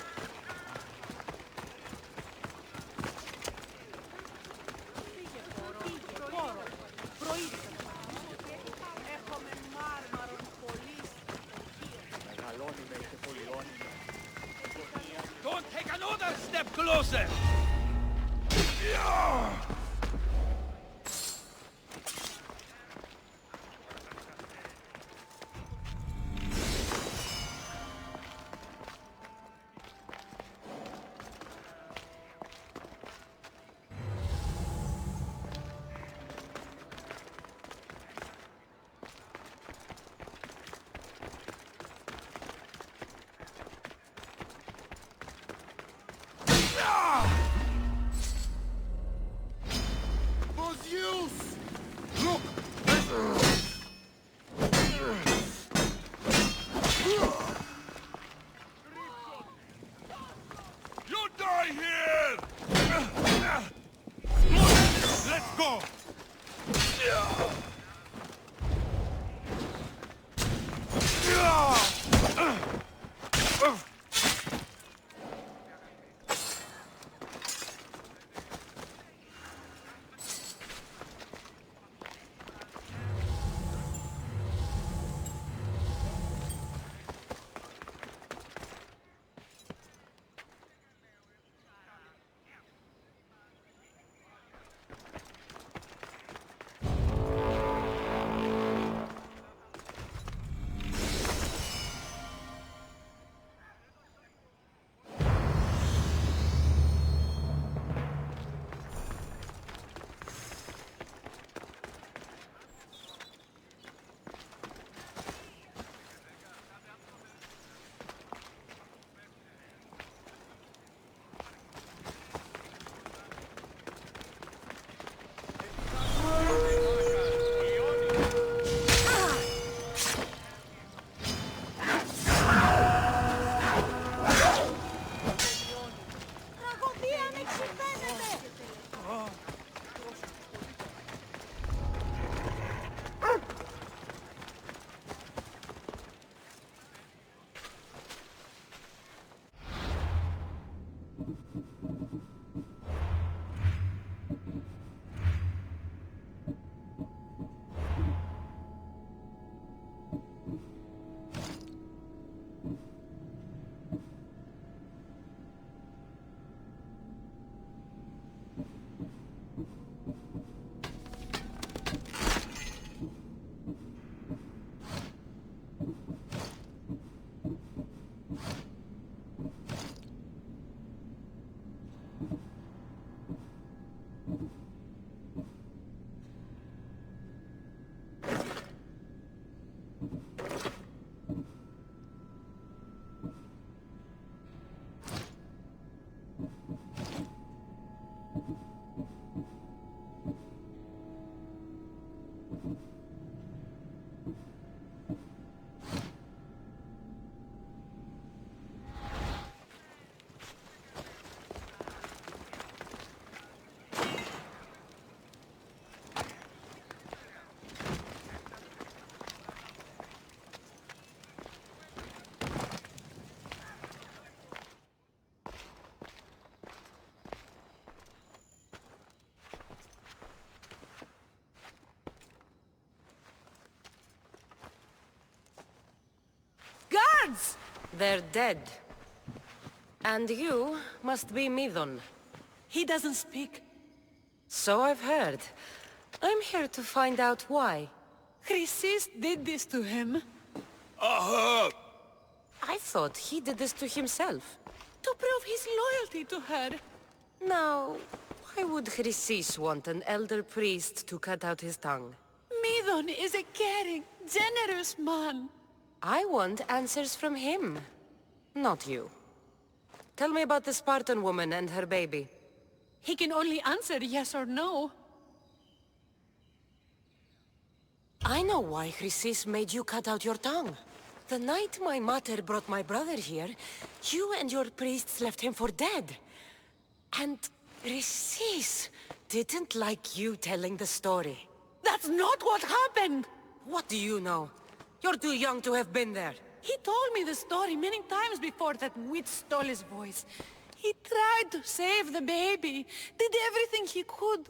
Don't take another step closer! Ah! gods! They're dead. And you must be Midon. He doesn't speak. So I've heard. I'm here to find out why. Chrysis did this to him. I thought he did this to himself. To prove his loyalty to her. Now, why would Chrysis want an elder priest to cut out his tongue? Midon is a caring, generous man. I want answers from him, not you. Tell me about the Spartan woman and her baby. He can only answer yes or no. I know why Chrysis made you cut out your tongue. The night my mother brought my brother here, you and your priests left him for dead. And Chrysis didn't like you telling the story. That's not what happened! What do you know? You're too young to have been there. He told me the story many times before that witch stole his voice. He tried to save the baby, did everything he could.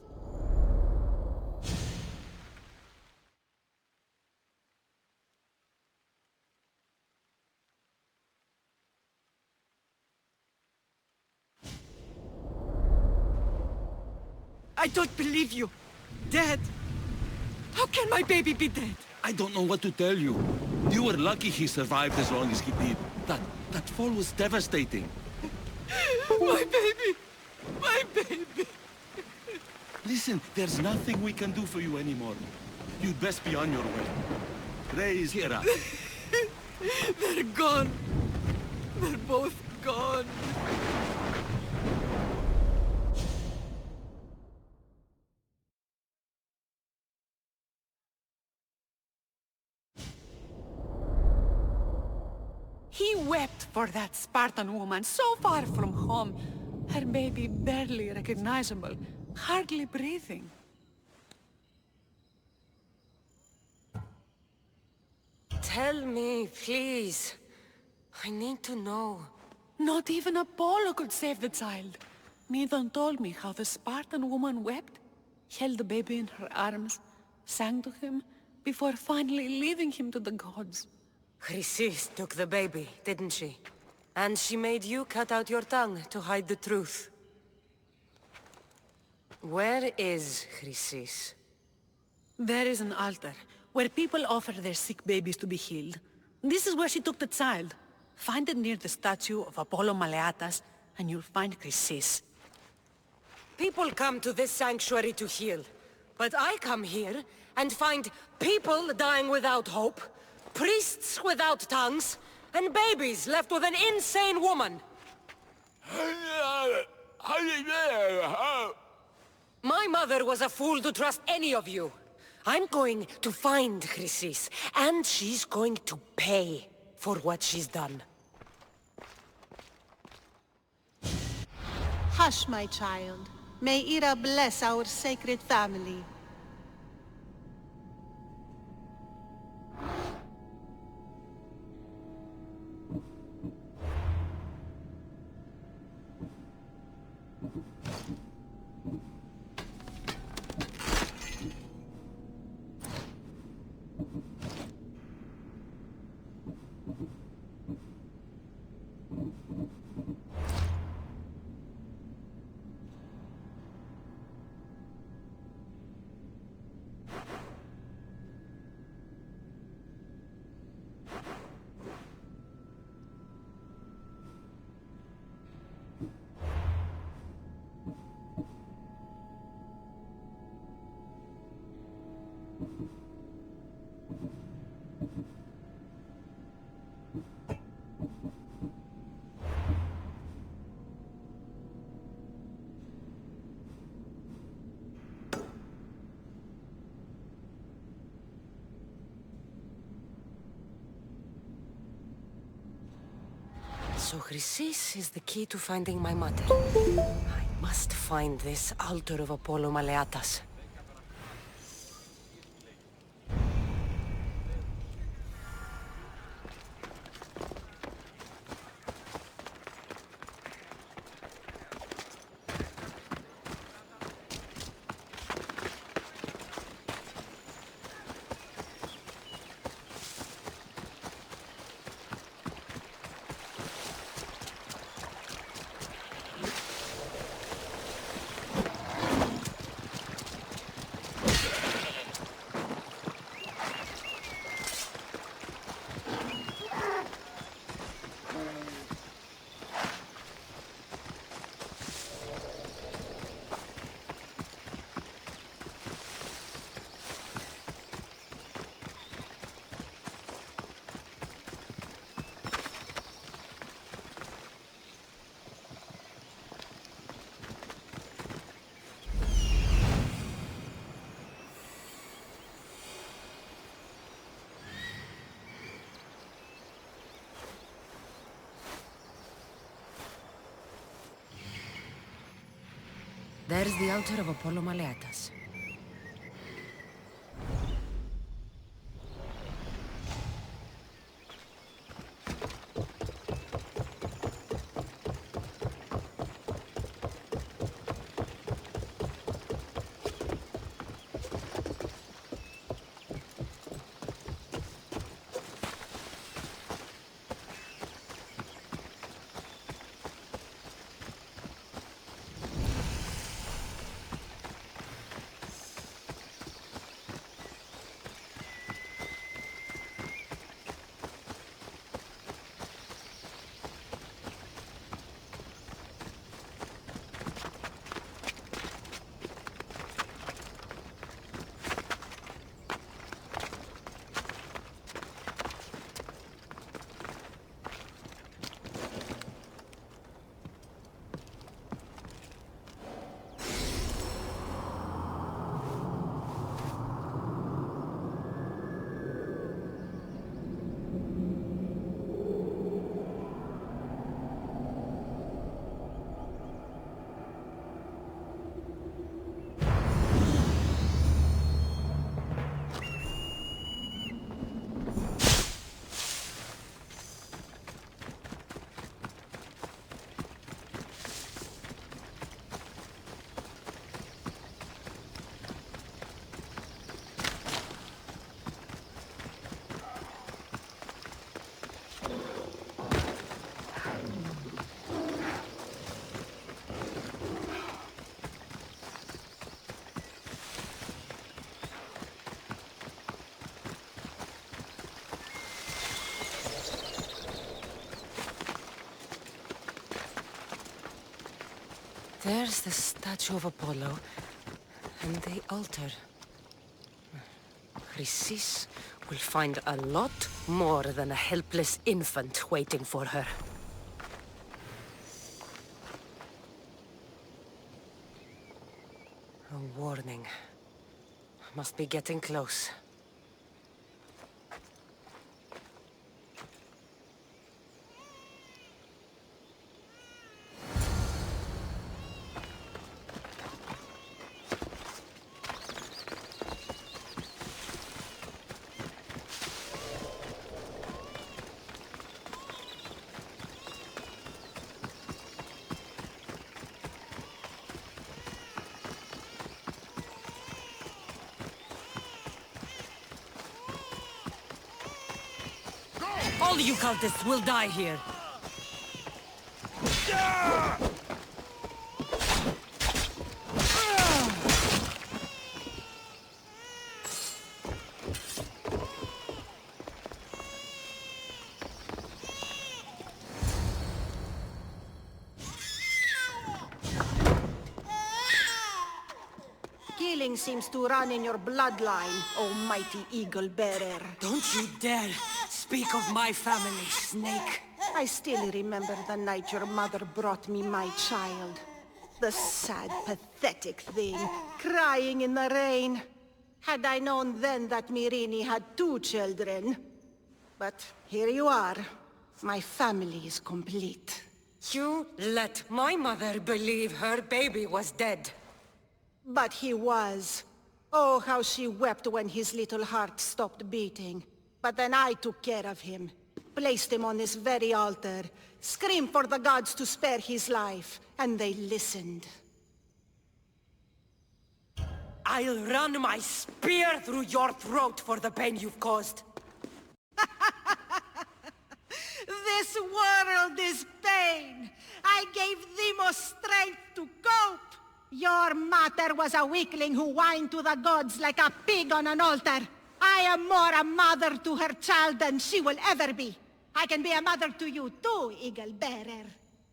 I don't believe you. Dead? How can my baby be dead? I don't know what to tell you. You were lucky he survived as long as he did. That fall was devastating. My baby! My baby! Listen, there's nothing we can do for you anymore. You'd best be on your way. Ray is here. They're gone. They're both gone. He wept for that Spartan woman so far from home. Her baby barely recognizable, hardly breathing. Tell me, please. I need to know. Not even Apollo could save the child. Midon told me how the Spartan woman wept, held the baby in her arms, sang to him, before finally leaving him to the gods. Chrysis took the baby, didn't she? And she made you cut out your tongue to hide the truth. Where is Chrysis? There is an altar, where people offer their sick babies to be healed. This is where she took the child. Find it near the statue of Apollo Maleatas, and you'll find Chrysis. People come to this sanctuary to heal. But I come here and find people dying without hope, priests without tongues, and babies left with an insane woman. My mother was a fool to trust any of you. I'm going to find Chrysis, and she's going to pay for what she's done. Hush, my child. May Ira bless our sacred family. So Chrysis is the key to finding my mother. I must find this altar of Apollo Maleatas. There's the altar of Apollo Maleatas. There's the statue of Apollo, and the altar. Chrysis will find a lot more than a helpless infant waiting for her. A warning. Must be getting close. All you cultists will die here. Killing seems to run in your bloodline, oh mighty eagle bearer. Don't you dare speak of my family, Snake. I still remember the night your mother brought me my child. The sad, pathetic thing, crying in the rain. Had I known then that Myrini had 2 children. But here you are. My family is complete. You let my mother believe her baby was dead. But he was. Oh, how she wept when his little heart stopped beating. But then I took care of him. Placed him on this very altar. Screamed for the gods to spare his life. And they listened. I'll run my spear through your throat for the pain you've caused. This world is pain. I gave Demos strength to cope. Your mater was a weakling who whined to the gods like a pig on an altar. I am more a mother to her child than she will ever be. I can be a mother to you too, Eagle Bearer.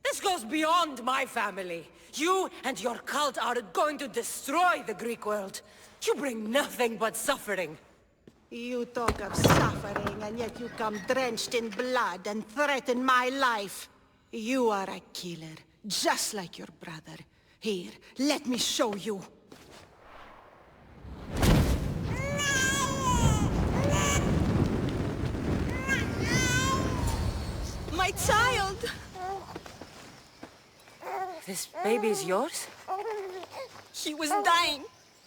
This goes beyond my family. You and your cult are going to destroy the Greek world. You bring nothing but suffering. You talk of suffering, and yet you come drenched in blood and threaten my life. You are a killer, just like your brother. Here, let me show you. My child! This baby is yours? He was dying.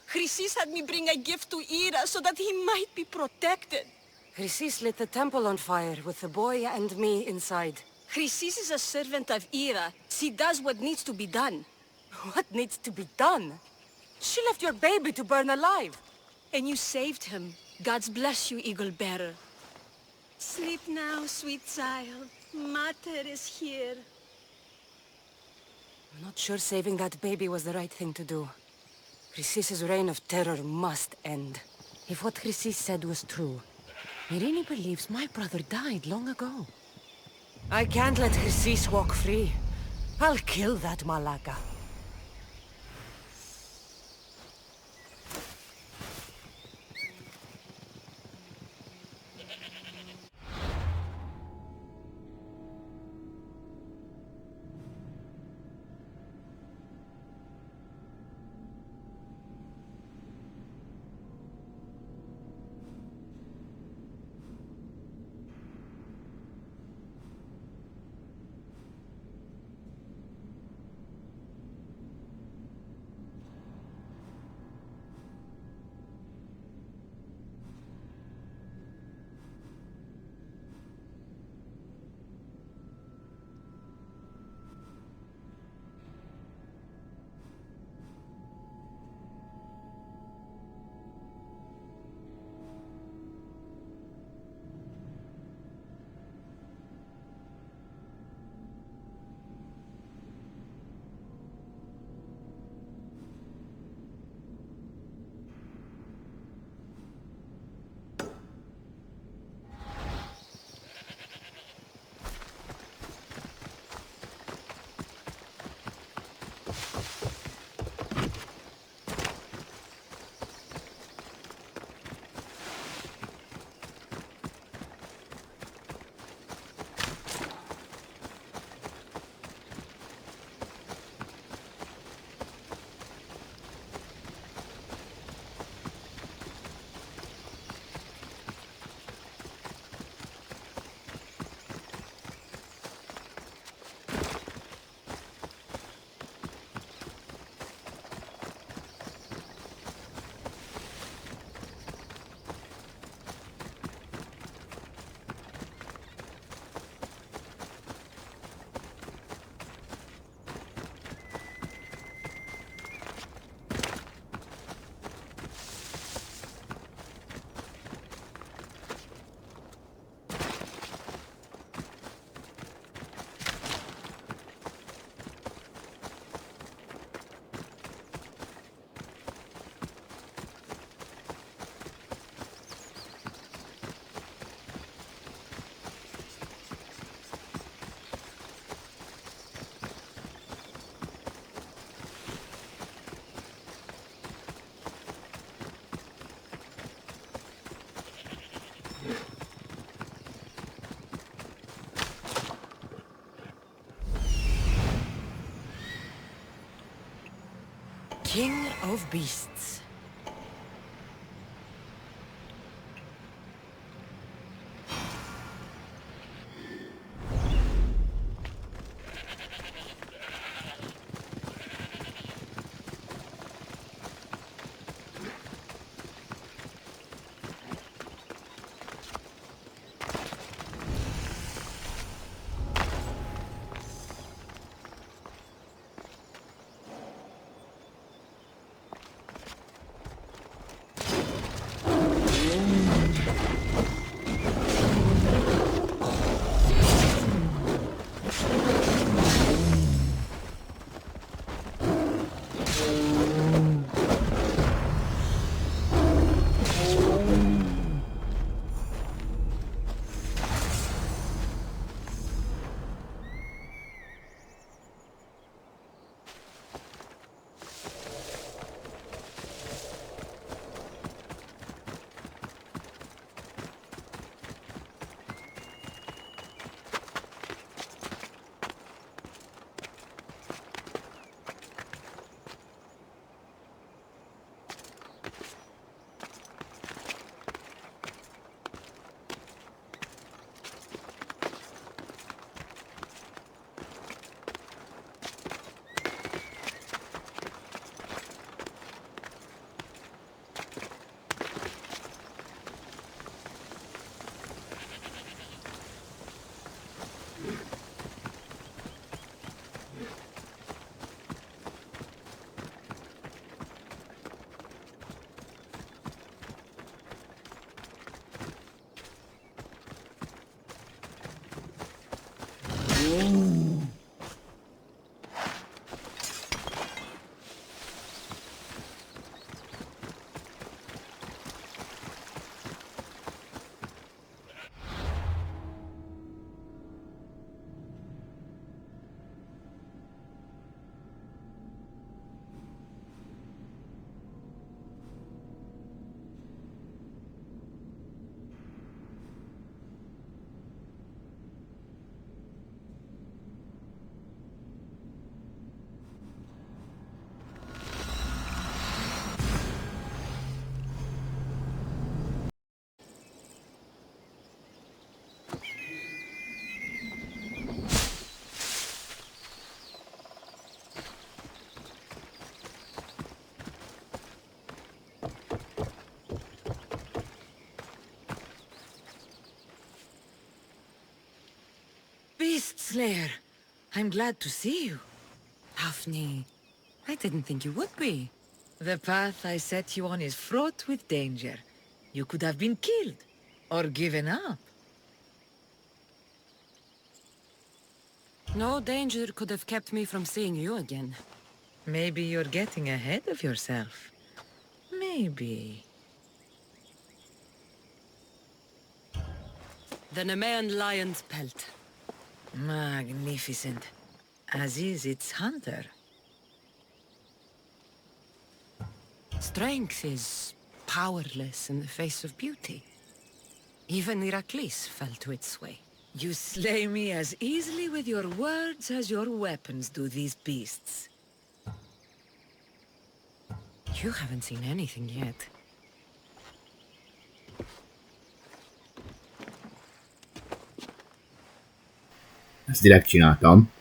Chrysis had me bring a gift to Ira so that he might be protected. Chrysis lit the temple on fire with the boy and me inside. Chrysis is a servant of Ira. She does what needs to be done. What needs to be done? She left your baby to burn alive. And you saved him. God's bless you, Eagle Bearer. Sleep now, sweet child. Mater is here. I'm not sure saving that baby was the right thing to do. Chrysis's reign of terror must end. If what Chrysis said was true, Irini believes my brother died long ago. I can't let Chrysis walk free. I'll kill that Malaka. King of Beasts. Beast Slayer, I'm glad to see you. Daphne, I didn't think you would be. The path I set you on is fraught with danger. You could have been killed, or given up. No danger could have kept me from seeing you again. Maybe you're getting ahead of yourself. Maybe. The Nemean lion's pelt. Magnificent. As is its hunter. Strength is powerless in the face of beauty. Even Heracles fell to its sway. You slay me as easily with your words as your weapons do these beasts. You haven't seen anything yet. Ezt direkt csináltam.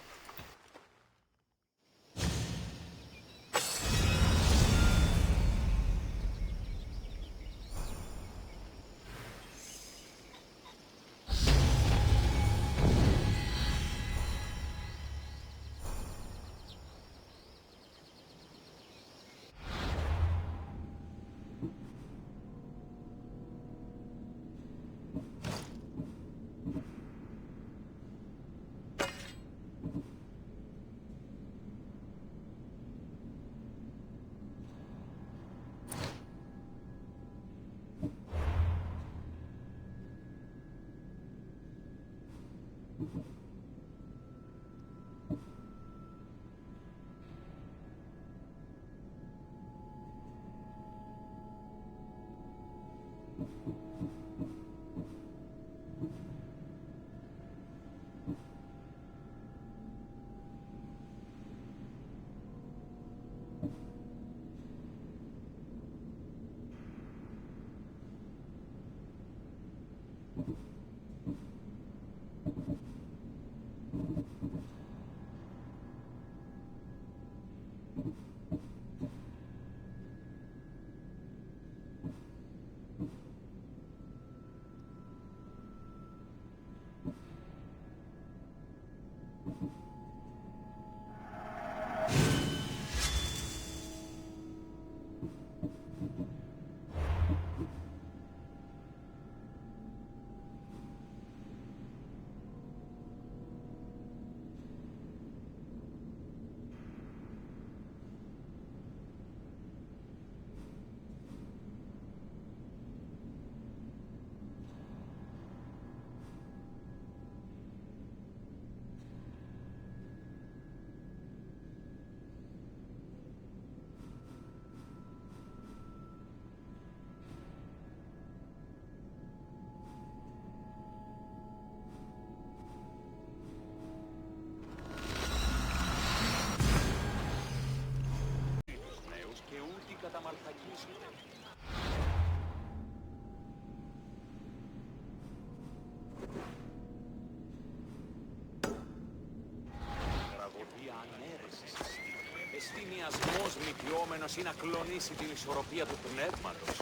Εστιμιασμός μυτιόμενος είναι να κλονίσει την ισορροπία του πνεύματος.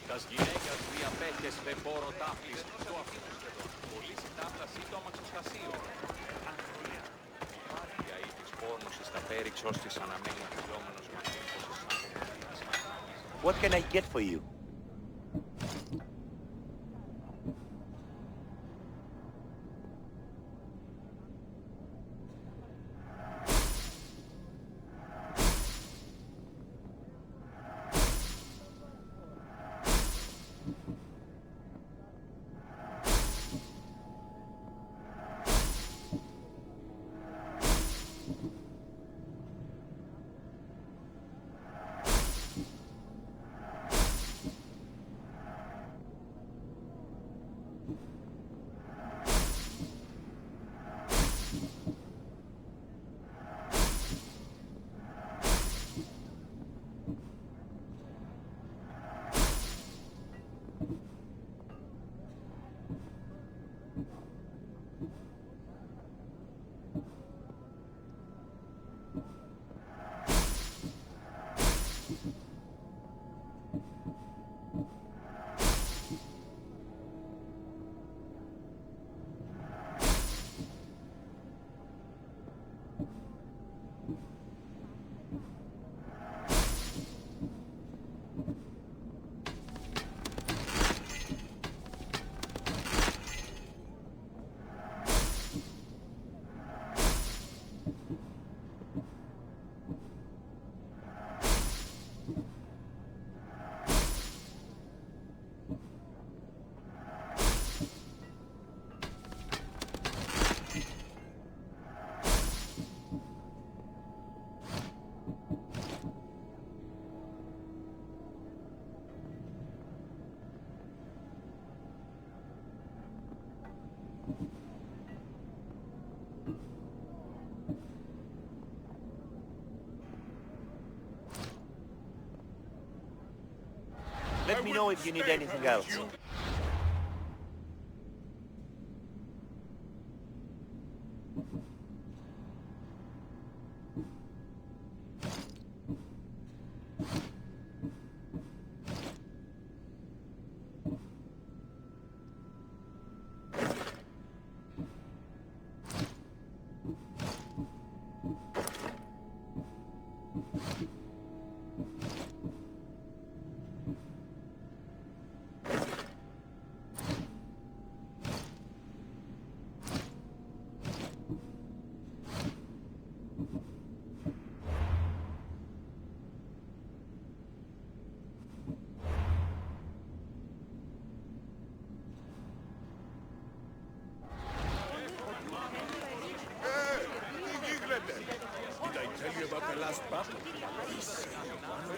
Τας γυναίκας διαπέχες δε πόρο τάφλης, το αφήνω σχεδόν. Πολύ συντάφλα σύντομα ξεστασίου. Αγγλία. Πάρια ή της πόρνωσης τα πέριξ ως της αναμένει αφιλόμενος μαθήνικος εισάγοντας. What can I get for you? Let me know if you need anything else. Did I tell you about the last battle?